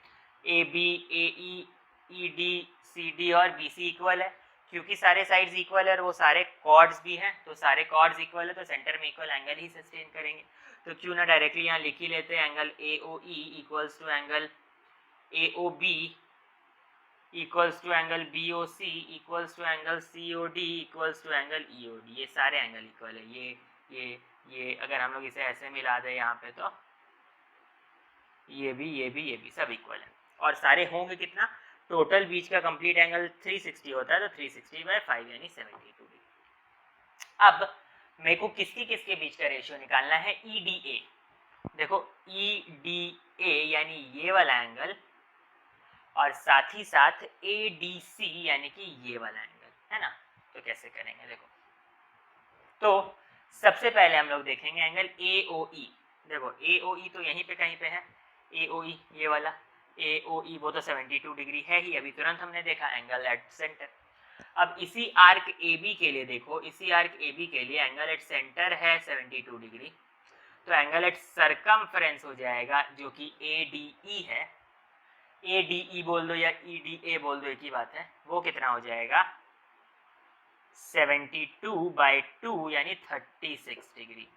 A B A E D C D और बी सी इक्वल है। क्योंकि सारे साइड्स इक्वल है और वो सारे कॉर्ड्स भी हैं, तो सारे कॉर्ड्स इक्वल है तो सेंटर में इक्वल एंगल ही सस्टेन करेंगे। तो क्यों ना डायरेक्टली यहाँ लिख ही लेते हैं angle A O E equals to angle A O B equals to angle B O C equals to angle C O D equals to angle E O D. ये सारे एंगल इक्वल है। ये अगर हम लोग इसे ऐसे मिला दें यहाँ पे तो ये भी सब इक्वल है और सारे होंगे कितना, टोटल बीच का कंप्लीट एंगल 360 होता है, तो 360/5 यानी 72 डिग्री। अब मेरे को किसके बीच का रेशियो निकालना है, ई डी ए। देखो ई डी ए यानी ये वाला एंगल और साथ ही साथ ए डी सी यानी कि ये वाला एंगल है ना। तो कैसे करेंगे देखो, तो सबसे पहले हम लोग देखेंगे एंगल ए ओ ई। देखो ए ओ ई तो यहीं पे कहीं पे है, ए ओ ई ये वाला ए ओ ई वो तो 72 डिग्री है ही, अभी तुरंत हमने देखा एंगल एट सेंटर। अब इसी आर्क ए बी के लिए देखो, इसी आर्क ए बी के लिए एंगल एट सेंटर है 72 डिग्री, तो एंगल एट सरकमफ्रेंस हो जाएगा जो कि ए डी ई है। ए डी ई बोल दो या ई डी ए बोल दो, एक ही बात है। वो कितना हो जाएगा 72/2 यानी 36 डिग्री।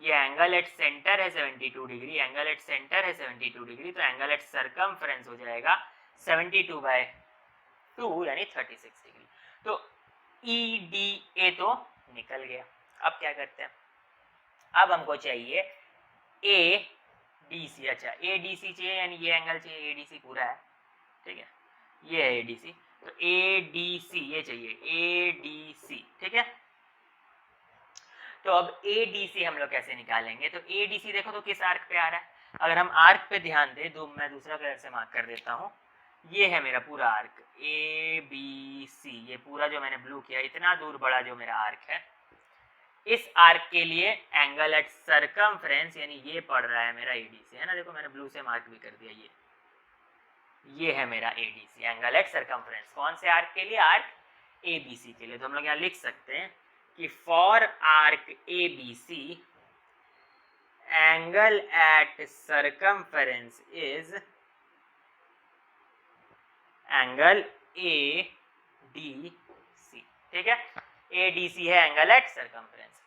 ये एंगल एट सेंटर है 72 डिग्री, एंगल एट सेंटर है 72 डिग्री, तो एंगल एट सरकमफ्रेंस हो जाएगा 72/2 यानी 36 डिग्री। तो ई डी ए तो निकल गया। अब क्या करते हैं, अब हमको चाहिए ए डी सी। अच्छा ए डी सी चाहिए यानी ये एंगल चाहिए, ए डी सी पूरा है, ठीक है, ये है ए डी सी, तो ए डी सी ये चाहिए, ए डी सी, ठीक है। तो अब ए डी सी हम लोग कैसे निकालेंगे, तो ए डी सी देखो तो किस आर्क पे आ रहा है, अगर हम आर्क पे ध्यान दें तो मैं दूसरा कलर से मार्क कर देता हूँ, ये है मेरा पूरा आर्क ए बी सी, ये पूरा जो मैंने ब्लू किया इतना दूर बड़ा जो मेरा आर्क है, इस आर्क के लिए एंगल एट सरकमफ्रेंस यानी ये पड़ रहा है मेरा ए डी सी, है ना। देखो मैंने ब्लू से मार्क भी कर दिया, ये है मेरा A D C angle at circumference. कौन से आर्क के लिए, आर्क ए बी सी के लिए। तो हम लोग यहाँ लिख सकते हैं कि for arc A B C angle at circumference is angle A D C, ठीक है। ए डी सी है एंगल एट सरकमफरेंस।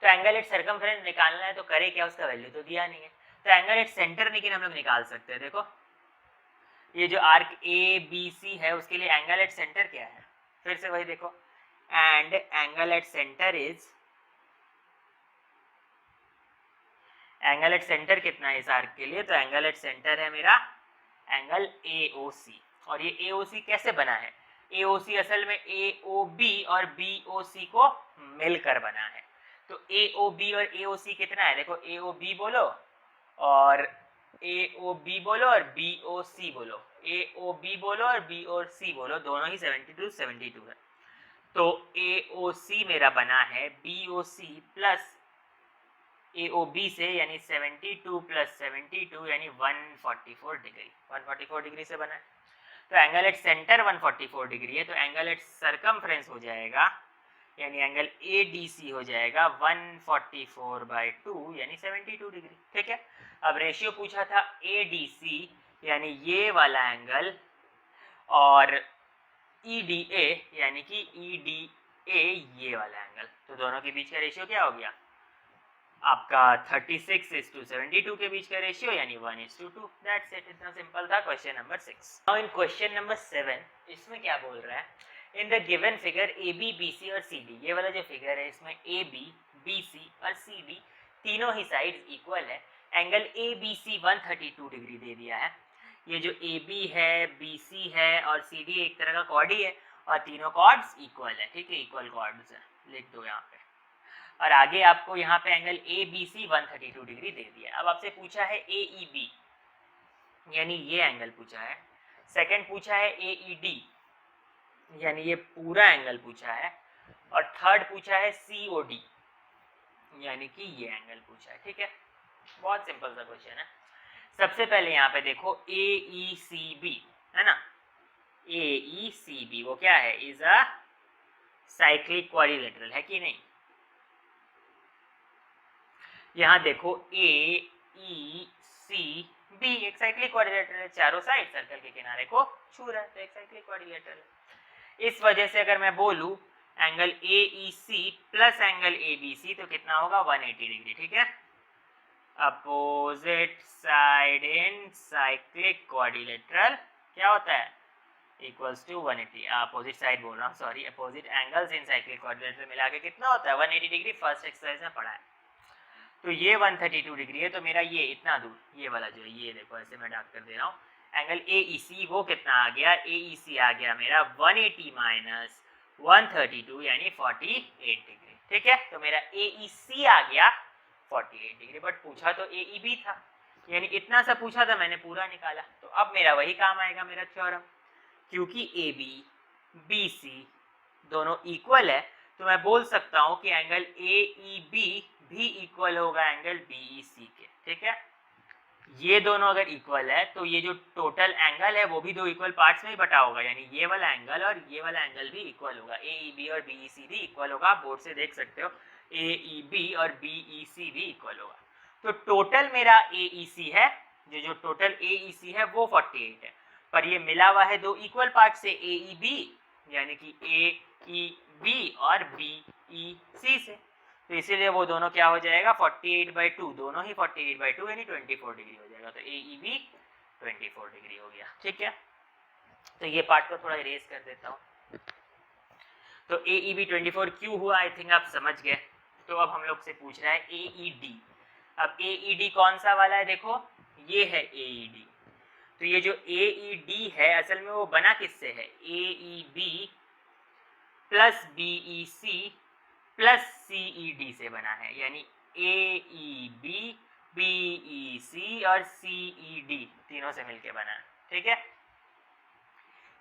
तो एंगल एट सरकमफरेंस निकालना है तो करे क्या, उसका वैल्यू तो दिया नहीं है, तो एंगल एट सेंटर लेकिन हम लोग निकाल सकते हैं। देखो ये जो आर्क ए बी सी है उसके लिए एंगल एट सेंटर क्या है, फिर से वही देखो, and angle at centre is, angle at centre कितना है इस आर्क के लिए, तो एंगल एट सेंटर है मेरा एंगल ए ओ सी। और ये ए ओ सी कैसे बना है, ए ओ सी असल में ए ओ बी और बी ओ सी को मिलकर बना है। तो ए ओ बी और ए ओ सी कितना है, देखो ए ओ बी बोलो और ए ओ बी बोलो और बी ओ सी बोलो, ए ओ बी बोलो और बी ओ सी बोलो, दोनों ही 72 है। तो ए ओ सी मेरा बना है बी ओ सी प्लस ए ओ बी से, यानी 72 + 72 यानी 144 डिग्री, 144 डिग्री से बना है। तो एंगल एट सेंटर 144 डिग्री है, तो एंगल एट सरकमफ्रेंस हो जाएगा यानी एंगल ए डी सी हो जाएगा 144/2 यानी 72 डिग्री, ठीक है। अब रेशियो पूछा था ए डी सी यानी ये वाला एंगल और ई डी ए यानी कि ई डी ए ये वाला एंगल, तो दोनों के बीच का रेशियो क्या हो गया आपका 36:72 के बीच का रेशियो यानी 1:2। दैट्स इट, इतना सिंपल था question number 6। Now in question number 7 इसमें क्या बोल रहा है, in the given figure A B B C और सी डी, ये वाला जो फिगर है इसमें ए बी बी सी और सी डी तीनों ही साइड्स इक्वल है, angle A B C 132 degree दे दिया है। ये जो ए बी है बी सी है और सी डी एक तरह का कॉर्ड ही है और तीनों कॉर्ड्स इक्वल है, ठीक है, इक्वल कॉर्ड्स है, लिख दो यहाँ पे। और आगे आपको यहाँ पे angle A B C 132 degree दे दिया। अब आपसे पूछा है ए ई बी, यानी ये एंगल पूछा है। सेकंड पूछा है ए ई डी, यानी ये पूरा एंगल पूछा है। और थर्ड पूछा है सी ओ डी, यानी कि ये एंगल पूछा है। ठीक है, बहुत सिंपल सा क्वेश्चन है। सबसे पहले यहाँ पे देखो ए ई सी बी है ना, ए ई सी बी वो क्या है, इज अ साइक्लिक क्वाड्रिलेटरल, है कि नहीं। यहाँ देखो ए ई सी बी एक साइक्लिक क्वाड्रिलेटरल है, चारों साइड सर्कल के किनारे को छू रहा है, तो एक साइक्लिक क्वाड्रिलेटरल है। इस वजह से अगर मैं बोलूं angle A E C plus angle A B C तो कितना होगा 180 डिग्री। ठीक है, opposite side in cyclic quadrilateral क्या होता है, इक्वल्स टू 180। अपोजिट साइड बोल रहा हूँ, sorry, opposite angles in cyclic quadrilateral मिला के कितना होता है 180 डिग्री। फर्स्ट एक्सरसाइज में पढ़ा है। तो ये 132 डिग्री है, तो मेरा ये इतना दूर, ये वाला जो है, ये देखो ऐसे मैं डार्क कर दे रहा हूँ, एंगल ए ई सी वो कितना आ गया, ए ई सी आ गया मेरा 180 माइनस 132 यानी 48 डिग्री। ठीक है, तो मेरा ए ई सी आ गया 48 डिग्री। बट पूछा तो ए ई बी था, यानी इतना सा पूछा था, मैंने पूरा निकाला। तो अब मेरा वही काम आएगा, मेरा थ्योरम, क्योंकि ए बी बी सी दोनों इक्वल है, तो मैं बोल सकता हूं कि एंगल ए ई बी भी इक्वल होगा एंगल बी ई सी के। ठीक है, ये दोनों अगर इक्वल है तो ये जो टोटल एंगल है वो भी दो इक्वल पार्ट्स में ही बटा होगा, यानी ये वाला एंगल और ये वाला एंगल भी इक्वल होगा। ए ई बी और बी ई सी भी इक्वल होगा, आप बोर्ड से देख सकते हो, ए ई बी और बी ई सी भी इक्वल होगा। तो टोटल मेरा ए ई सी है, जो टोटल ए ई सी है वो 48 है, पर ये मिला हुआ है दो इक्वल पार्ट से, ए ई बी यानी कि ए ई बी और बी ई सी से, तो इसीलिए वो दोनों क्या हो जाएगा 48/2, दोनों ही 48/2 यानी 24 डिग्री हो जाएगा। तो ए ई बी 24 डिग्री हो गया। ठीक है, तो ये पार्ट को थोड़ा इरेज कर देता हूँ। तो ए ई बी 24 क्यों हुआ, आई थिंक आप समझ गए। तो अब हम लोग से पूछ रहा है ए ई डी। अब ए ई डी कौन सा वाला है, देखो ये है ए ई डी। तो ये जो ए ई डी है असल में वो बना किससे है, A E B plus B E C plus C E D से बना है, यानी ए ई बी बी ई सी और सी ई डी तीनों से मिलके बना है। ठीक है,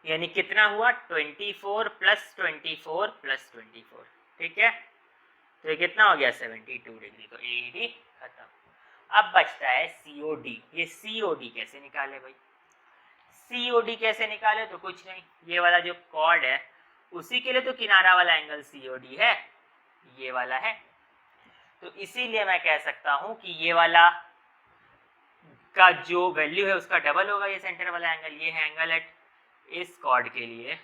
यानी कितना हुआ 24 प्लस 24 प्लस 24। ठीक है, तो ये कितना हो गया 72 डिग्री। तो ए ई डी खत्म। अब बचता है सी ओ डी। ये सी ओ डी कैसे निकाले भाई, सी ओ डी कैसे निकाले, तो कुछ नहीं, ये वाला जो कॉर्ड है उसी के लिए तो किनारा वाला एंगल सी ओ डी है, ये वाला है। तो इसीलिए मैं कह सकता हूं कि ये वाला का जो वैल्यू है उसका डबल होगा ये सेंटर वाला एंगल। ये है एंगल एट इस कॉर्ड के लिए,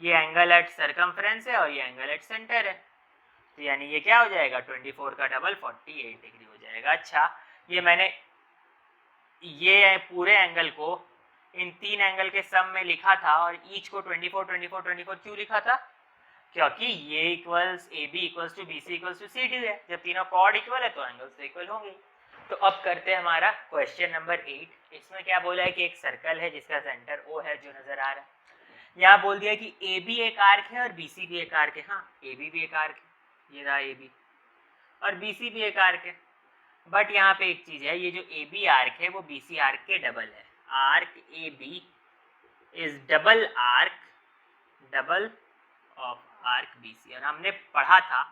ये एंगल एट सरकमफ्रेंस है और ये एंगल एट सेंटर है, तो यानी ये क्या हो जाएगा 24 का डबल 48 डिग्री हो जाएगा। अच्छा, ये मैंने ये पूरे एंगल को इन तीन एंगल के सम में लिखा था और ईच को 24 24 24 क्यों लिखा था, क्योंकि ये equals A B equals to B C equals to C D है। जब तीनों कॉर्ड इक्वल है तो एंगल्स तो इक्वल होंगे। तो अब करते हैं हमारा क्वेश्चन नंबर 8। इसमें क्या बोला है कि एक सर्कल है जिसका सेंटर ओ है जो नजर आ रहा है। यहाँ बोल दिया कि ए बी एक आर्क है और बी सी भी एक आर्क है। हाँ, ए बी भी एक आर्क है, ये रहा ए बी, और बी सी भी एक आर्क है। बट यहाँ पे एक चीज है, ये जो ए बी आर्क है वो बी सी आर्क के डबल है। Arc A B is double of arc B C. और हमने पढ़ा था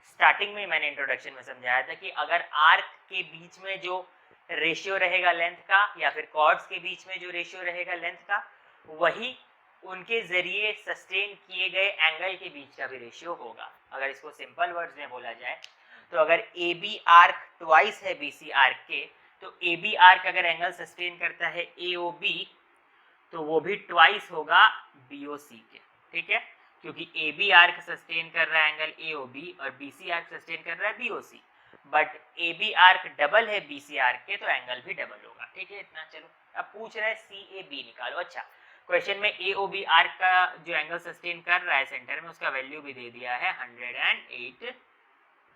स्टार्टिंग में, मैंने इंट्रोडक्शन में समझाया था कि अगर आर्क के बीच में जो रेशियो रहेगा लेंथ का, या फिर कॉर्ड्स के बीच में जो रेशियो रहेगा लेंथ का, वही उनके जरिए सस्टेन किए गए एंगल के बीच का भी रेशियो होगा। अगर इसको सिंपल वर्ड्स में बोला जाए तो अगर ए बी आर्क ट्वाइस है बी सी आर्क के, तो ए बी आर्क अगर एंगल सस्टेन करता है ए ओ बी तो वो भी ट्वाइस होगा बी ओ सी के। ठीक है, क्योंकि ए बी आर्क सस्टेन कर रहा है एंगल ए ओ बी और बी सी आर्क सस्टेन कर रहा है B O C, but A B arc double है बी सी आर्क के, तो एंगल भी डबल होगा। ठीक है, इतना। चलो अब पूछ रहा है सी ए बी निकालो। अच्छा, क्वेश्चन में ए ओ बी आर्क का जो एंगल सस्टेन कर रहा है सेंटर में उसका वैल्यू भी दे दिया है 108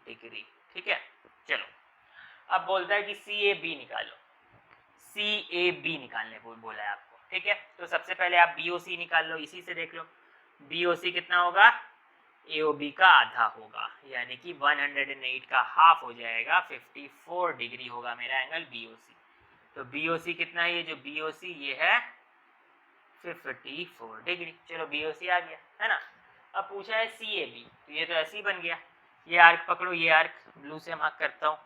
डिग्री। ठीक है, चलो अब बोलता है कि सी ए बी निकालो। सी ए बी निकालने को बोला है आपको। ठीक है, तो सबसे पहले आप बी ओ सी निकाल लो, इसी से देख लो। बी ओ सी कितना होगा AOB का आधा होगा, यानी कि 108 का हाफ हो जाएगा, 54 डिग्री होगा मेरा एंगल BOC। तो BOC कितना है, ये जो BOC ये है 54 डिग्री। चलो BOC आ गया है ना। अब पूछा है CAB, तो ये तो ऐसे ही बन गया। ये आर्क पकड़ो, ये आर्क ब्लू से मार्क करता हूं।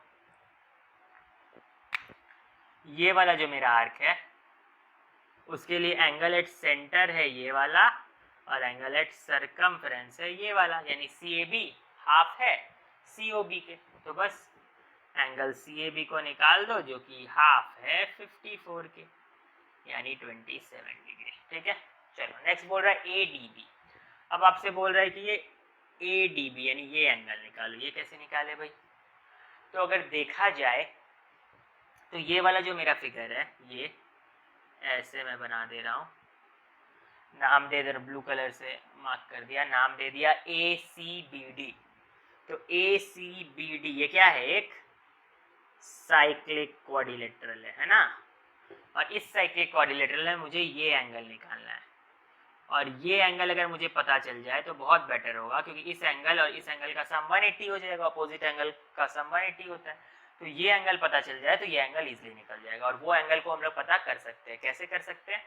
ये वाला जो मेरा आर्क है उसके लिए एंगल एट सेंटर है ये वाला, और एंगल एट सरकमफ्रेंस है ये वाला, यानी CAB हाफ है COB के। तो बस एंगल CAB को निकाल दो जो कि हाफ है 54 के, यानी 27 डिग्री। ठीक है, चलो नेक्स्ट बोल रहा है ADB। अब आपसे बोल रहा है कि ये ADB यानी ये एंगल निकालो। ये कैसे निकाले भाई? तो अगर देखा जाए तो ये वाला जो मेरा फिगर है ये ऐसे मैं बना दे रहा हूँ, नाम दे दे ब्लू कलर से मार्क कर दिया, नाम दे दिया ACBD। तो ACBD ये क्या है, एक साइक्लिक क्वाड्रिलेटरल है ना। और इस साइक्लिक क्वाड्रिलेटरल में मुझे ये एंगल निकालना है, और ये एंगल अगर मुझे पता चल जाए तो बहुत बेटर होगा, क्योंकि इस एंगल और इस एंगल का सम 180 हो जाएगा, अपोजिट एंगल का सम 180 होता है। तो ये एंगल पता चल जाए तो ये एंगल इजीली निकल जाएगा, और वो एंगल को हम लोग पता कर सकते हैं। कैसे कर सकते हैं?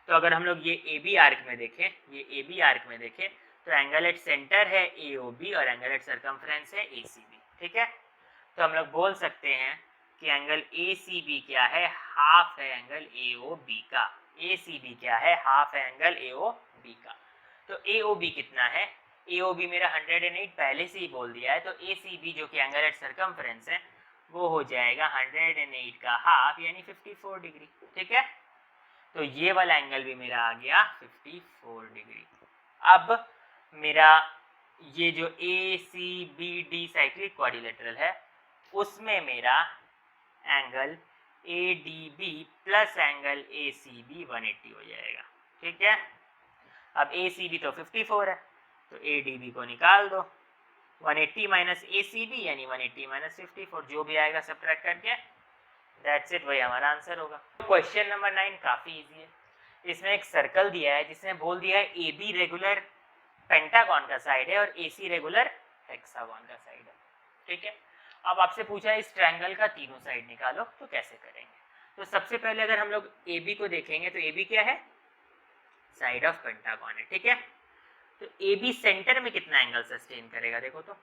तो अगर हम लोग ये AB आर्क में देखें, ये AB आर्क में देखें तो एंगल एट सेंटर है AOB और एंगल एट सरकमफ्रेंस है ACB। ठीक है, तो हम लोग बोल सकते हैं कि एंगल ACB क्या है, हाफ है एंगल AOB का। ACB क्या है, हाफ है एंगल AOB का। तो AOB कितना है, AOB मेरा 108 पहले से ही बोल दिया है, तो ACB जो कि एंगल एट सरकमफ्रेंस है वो हो जाएगा 108 का हाफ, यानी 54 डिग्री। ठीक है, तो ये वाला एंगल भी मेरा आ गया 54 डिग्री। अब मेरा ये जो ACBD साइक्लिक क्वाड्रिलेटरल है उसमें मेरा angle ADB plus angle ACB 180 हो जाएगा। ठीक है, अब ACB तो 54 है, तो ADB को निकाल दो, 180 माइनस ACB यानी 180 माइनस 54, जो भी आएगा सब्ट्रैक्ट करके, दैट्स इट, वही हमारा आंसर होगा। क्वेश्चन नंबर 9 काफी इजी है। इसमें एक सर्कल दिया है जिसने बोल दिया है AB रेगुलर पेंटागन का साइड है और AC रेगुलर हेक्सागन का साइड है। ठीक है, अब आपसे पूछा है इस ट्रायंगल का तीनों साइड निकालो, तो कैसे करेंगे? तो सबसे पहले अगर हम लोग AB को देखेंगे तो AB क्या है, साइड ऑफ पेंटागन है। ठीक है, तो AB सेंटर में कितना एंगल सस्टेन करेगा, देखो तो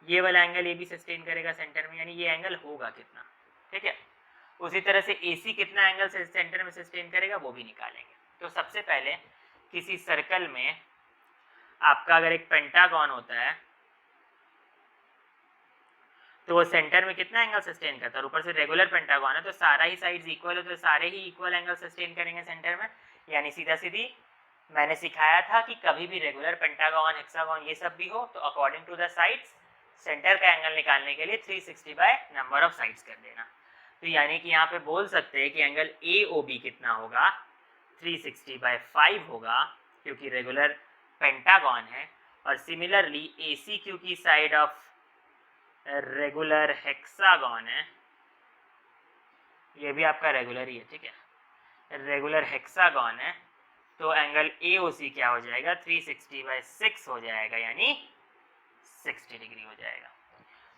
ये वाला एंगल AB सस्टेन करेगा सेंटर में, यानी ये एंगल होगा कितना। ठीक है, उसी तरह से AC कितना एंगल से सेंटर में सस्टेन करेगा वो भी निकालेंगे। तो सबसे पहले किसी सर्कल में आपका अगर एक पेंटागन होता है तो वो सेंटर में कितना एंगल सस्टेन करता है, ऊपर से रेगुलर पेंटागन है तो सारा ही साइड्स इक्वल है, तो सारे ही इक्वल एंगल सस्टेन करेंगे सेंटर में। यानी सीधा सीधी मैंने सिखाया था कि कभी भी रेगुलर पेंटागन हेक्सागन ये सब भी हो तो according to the sides center का एंगल निकालने के लिए 360 बाय नंबर ऑफ साइड्स कर देना। तो यानी कि यहाँ पे बोल सकते हैं कि एंगल AOB कितना होगा, 360 बाय 5 होगा, क्योंकि रेगुलर पेंटागन है। और सिमिलरली AC क्योंकि साइड ऑफ रेगुलर हेक्सागन है, ये भी आपका रेगुलर ही है। ठीक है, रेगुलर हेक्सागन है, तो एंगल AOC क्या हो जाएगा, 360 बाय 6 हो जाएगा, यानी 60 डिग्री हो जाएगा।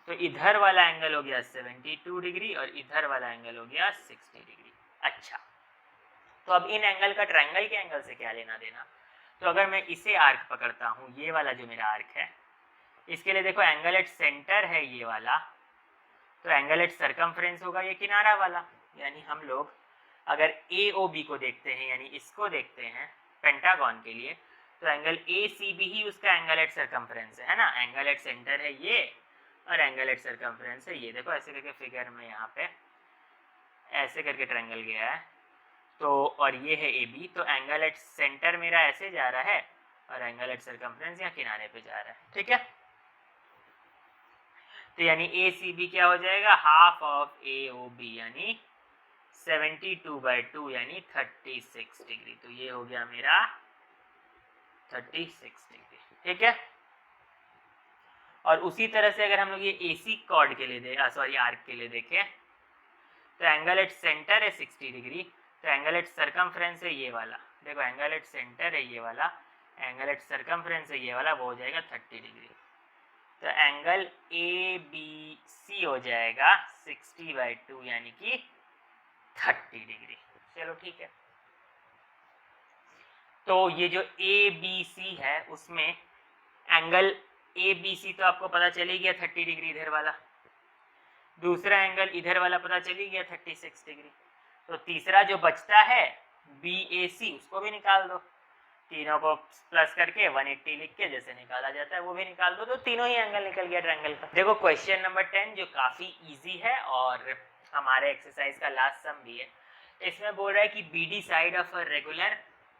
तो इधर वाला एंगल हो गया 72 डिग्री और इधर वाला एंगल हो गया 60 डिग्री। अच्छा, तो अब इन एंगल का ट्रायंगल के एंगल से क्या लेना देना? तो अगर मैं इसे आर्क पकड़ता हूँ, ये वाला जो मेरा आर्क है, इसके लिए देखो एंगल एट सेंटर है ये वाला, तो एंगल एट सरकमफ्रेंस होगा ये किनारा वाला। यानी हम लोग अगर AOB को देखते हैं, यानी इसको देखते हैं पेंटागन के लिए, तो एंगल ACB ही उसका एंगल एट सरकमफ्रेंस है ना। एंगल एट सेंटर है ये और एंगल एट सरकमफ्रेंस है ये। देखो ऐसे करके फिगर में यहाँ पे ऐसे करके ट्रायंगल गया है, तो और ये है AB, तो एंगल एट सेंटर मेरा ऐसे जा रहा है और एंगल एट सरकमफ्रेंस यहाँ किनारे पे जा रहा है। ठीक है, तो यानी ACB क्या हो जाएगा, हाफ ऑफ AOB, यानी 72 बाय 2 यानी 36 डिग्री। तो ये हो गया मेरा 36 डिग्री। ठीक है, और उसी तरह से अगर हम लोग ये AC कॉर्ड के लिए आर्क के लिए देखें, तो एंगल एट सेंटर है 60 डिग्री, तो एंगल एट सरकमफ्रेंस है ये वाला। देखो एंगल एट सेंटर है ये वाला, एंगल एट सर्कमफ्रेंस है ये वाला, वो हो जाएगा 30 डिग्री। तो एंगल ए बी सी हो जाएगा 60/2 यानी कि 30 डिग्री। चलो ठीक है। तो ये जो ए बी सी है उसमें एंगल ए बी सी तो आपको पता चल ही गया 30 डिग्री इधर वाला, दूसरा एंगल इधर वाला पता चल ही गया 36 डिग्री। तो तीसरा जो बचता है बी ए सी उसको भी निकाल दो, तीनों को प्लस करके 180 लिख के जैसे निकाला जाता है वो भी निकाल दो, तो तीनों ही एंगल निकल गया ट्रायंगल का। देखो क्वेश्चन नंबर 10 जो काफी इजी है और हमारे एक्सरसाइज का लास्ट सम भी है। इसमें बोल रहा है कि B D side of a regular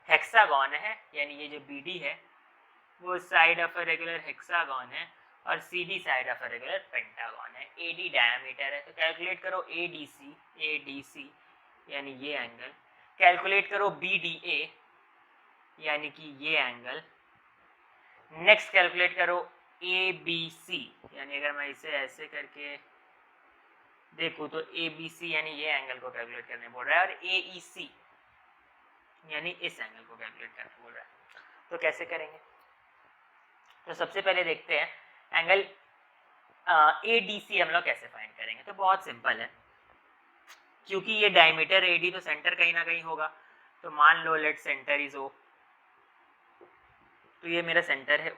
hexagon है, यानी ये जो बीडी है वो side of a regular hexagon है और C D side of a regular pentagon है। एडी डायमीटर है, तो कैलकुलेट करो एडीसी यानी ये एंगल, कैलकुलेट करो बीडीए यानी कि ये एंगल, नेक्स्ट कैलकुलेट करो ए बी सी, यानी अगर मैं इसे ऐसे करके देखूं तो ए बी सी यानी ये एंगल को कैलकुलेट करने बोल रहा है, और ए ई सी यानी इस एंगल को कैलकुलेट करने बोल रहा है। तो कैसे करेंगे? तो सबसे पहले देखते हैं एंगल ए डी सी हम लोग कैसे फाइंड करेंगे। तो बहुत सिंपल है, क्योंकि ये डायमीटर ए डी तो सेंटर कहीं ना कहीं होगा, तो मान लो लेट सेंटर इज ओ, तो ये मेरा सेंटर है।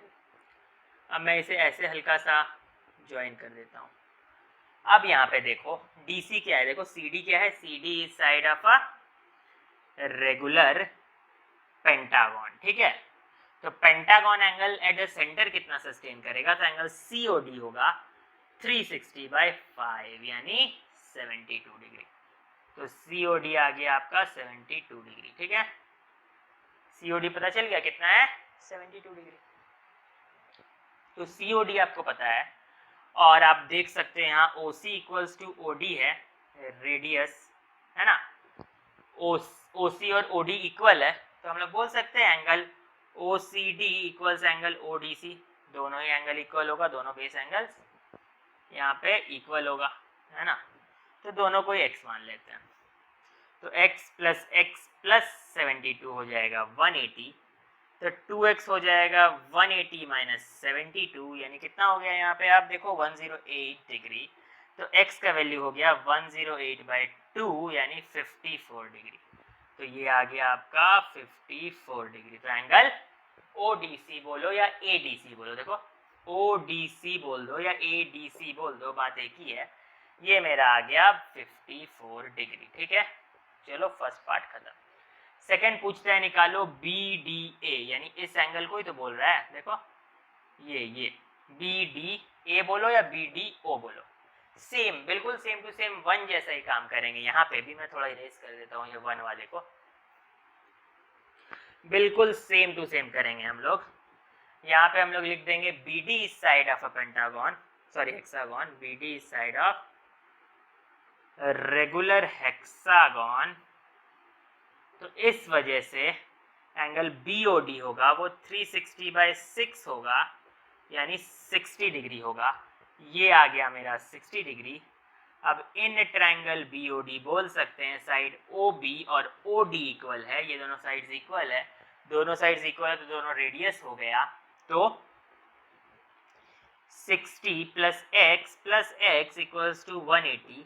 अब मैं इसे ऐसे हल्का सा ज्वाइन कर देता हूँ। अब यहाँ पे देखो DC क्या है, देखो CD क्या है, CD is side of a regular pentagon, ठीक है। तो pentagon angle at the centre कितना सस्टेन करेगा, तो एंगल COD होगा 360/5 यानी 72 डिग्री। तो COD आ गया आपका 72 डिग्री, ठीक है। COD पता चल गया कितना है, 72 डिग्री। तो COD आपको पता है, और आप देख सकते हैं यहाँ OC इक्वल्स टू OD है, रेडियस है ना, OC और OD इक्वल है, तो हम लोग बोल सकते हैं angle OCD equals angle ODC, दोनों ही एंगल इक्वल होगा, दोनों बेस एंगल्स यहाँ पे इक्वल होगा, है ना। तो दोनों को x मान लेते हैं, तो x प्लस 72 हो जाएगा 180, तो 2x हो जाएगा 180 माइनस 72 यानी कितना हो गया यहाँ पे आप देखो 108 डिग्री। तो x का वैल्यू हो गया 108/2 यानी 54 डिग्री। तो ये आ गया आपका 54 डिग्री। तो एंगल ODC बोलो या ADC बोलो, देखो ODC बोल दो या ADC बोल दो, बात एक ही है। ये मेरा आ गया 54 डिग्री, ठीक है। चलो फर्स्ट पार्ट खत्म। सेकंड पूछता है निकालो BDA, यानी इस एंगल को ही तो बोल रहा है, देखो ये BDA बोलो या BDO बोलो, सेम बिल्कुल सेम टू सेम वन जैसा ही काम करेंगे। यहाँ पे भी मैं थोड़ा इरेज कर देता हूँ ये वन वाले को, बिल्कुल सेम टू सेम करेंगे हम लोग। यहाँ पे हम लोग लिख देंगे BD is side of a pentagon, sorry hexagon, BD is side of regular hexagon. तो इस वजह से एंगल BOD होगा वो 360/6 होगा यानी 60 डिग्री होगा। ये आ गया मेरा 60 डिग्री। अब इन ट्रायंगल BOD बोल सकते हैं साइड OB और OD इक्वल है, ये दोनों साइड्स इक्वल है, दोनों साइड्स इक्वल है तो दोनों रेडियस हो गया। तो 60 प्लस x इक्वल्स टू 180,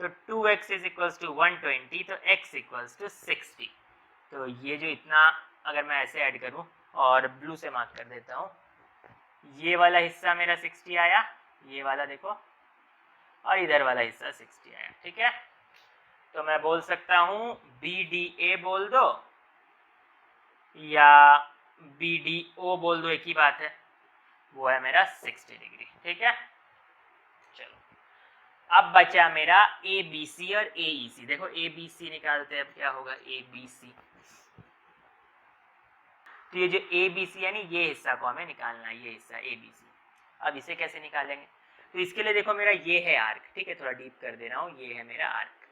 तो 2x इज इक्वल्स टू 120, तो x इक्वल्स टू 60। तो ये जो इतना अगर मैं ऐसे ऐड करूं और ब्लू से मार्क कर देता हूं, ये वाला हिस्सा मेरा 60 आया, ये वाला देखो, और इधर वाला हिस्सा 60 आया, ठीक है। तो मैं बोल सकता हूं BDA बोल दो या BDO बोल दो, एक ही बात है, वो है मेरा 60 डिग्री, ठीक है। चलो अब बचा मेरा ABC और AEC। देखो ABC निकालते हैं, अब क्या होगा ABC, तो ये जो ABC यानी ये हिस्सा को हमें निकालना है, ये हिस्सा ABC। अब इसे कैसे निकालेंगे, तो इसके लिए देखो मेरा ये है आर्क, ठीक है, थोड़ा डीप कर दे रहा हूँ, ये है मेरा आर्क।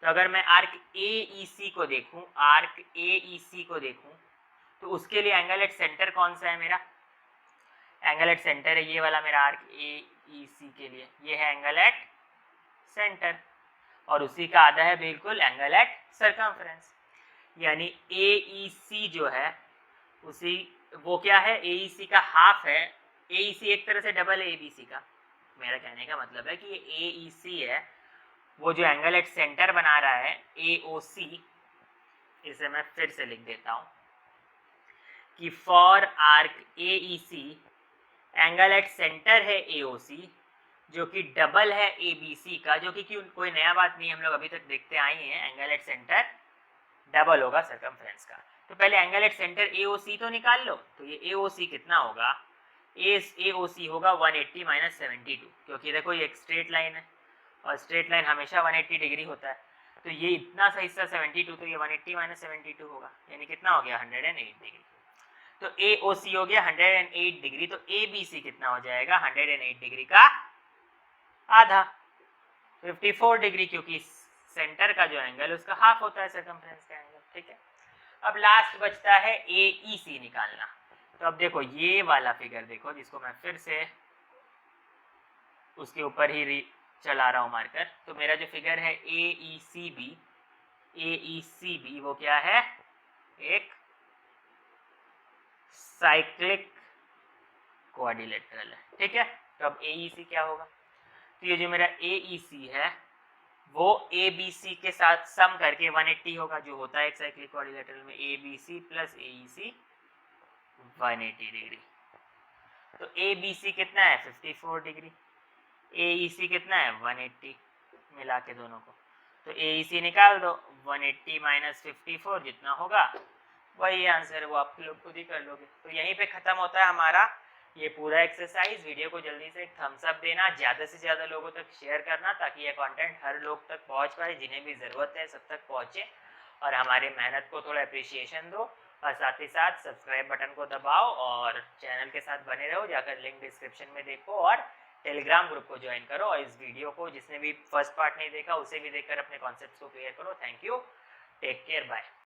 तो अगर मैं आर्क AEC को देखूं, आर्क AEC को देखूं, तो उसके लिए एंगल एट सेंटर कौन सा है मेरा, एंगल एट सेंटर है ये वाला मेरा आर्क AEC के लिए, ये है एंगल एट सेंटर, और उसी का आधा है बिल्कुल एंगल एट सर्कमफ्रेंस, यानी AEC जो है उसी वो क्या है, AEC का हाफ है। AEC एक तरह से डबल है ABC का। मेरा कहने का मतलब है कि ये AEC है, वो जो एंगल एट सेंटर बना रहा है AOC, इसे मैं फिर से लिख देता हूं कि for arc AEC angle at centre है AOC, जो कि डबल है ABC का, जो कि कोई नया बात नहीं, हम लोग अभी तक देखते आए हैं, एंगल एट सेंटर डबल होगा सर्कमफ्रेंस का। तो पहले एंगल एट सेंटर AOC तो निकाल लो। तो ये AOC कितना होगा, AOC होगा 180 माइनस 72, क्योंकि देखो ये एक स्ट्रेट लाइन है और स्ट्रेट लाइन हमेशा 180 डिग्री होता है। तो ये इतना सा हिस्सा 72, तो ये 180 माइनस 72 होगा, यानी कितना हो गया 108 डिग्री। तो AOC हो गया 108 डिग्री, तो ABC कितना हो जाएगा 108 डिग्री का आधा, 54 डिग्री, क्योंकि सेंटर का जो एंगल उसका हाफ होता है सर्कमफ्रेंस का एंगल। ठीक है, अब लास्ट बचता है AEC निकालना। तो अब देखो ये वाला फिगर देखो, जिसको मैं फिर से उसके ऊपर ही चला रहा हूं मार्कर। तो मेरा जो फिगर है AECB वो क्या है, एक साइक्लिक क्वाड्रिलेटरल है। ठीक है, तो अब AEC क्या होगा, तो ये जो मेरा AEC है वो ABC के साथ सम करके 180 होगा, जो होता है एक साइक्लिक क्वाड्रिलेटरल में, ABC प्लस AEC 180 डिग्री। तो ABC कितना है 54 डिग्री, AEC कितना है 180, मिला के दोनों को। तो AEC निकाल दो, 180 माइनस 54 जितना होगा वही आंसर, वो आप लोग खुद ही कर लोगे। तो यहीं पे खत्म होता है हमारा ये पूरा एक्सरसाइज। वीडियो को जल्दी से एक थम्स अप देना, ज़्यादा से ज़्यादा लोगों तक शेयर करना, ताकि ये कंटेंट हर लोग तक पहुंच पाए, जिन्हें भी ज़रूरत है सब तक पहुंचे, और हमारे मेहनत को थोड़ा अप्रिशिएशन दो। और साथ ही साथ सब्सक्राइब बटन को दबाओ और चैनल के साथ बने रहो, जाकर लिंक डिस्क्रिप्शन में देखो, और टेलीग्राम ग्रुप को ज्वाइन करो। और इस वीडियो को जिसने भी फर्स्ट पार्ट नहीं देखा उसे भी देखकर अपने कॉन्सेप्ट्स को क्लियर करो। Thank you, take care, bye.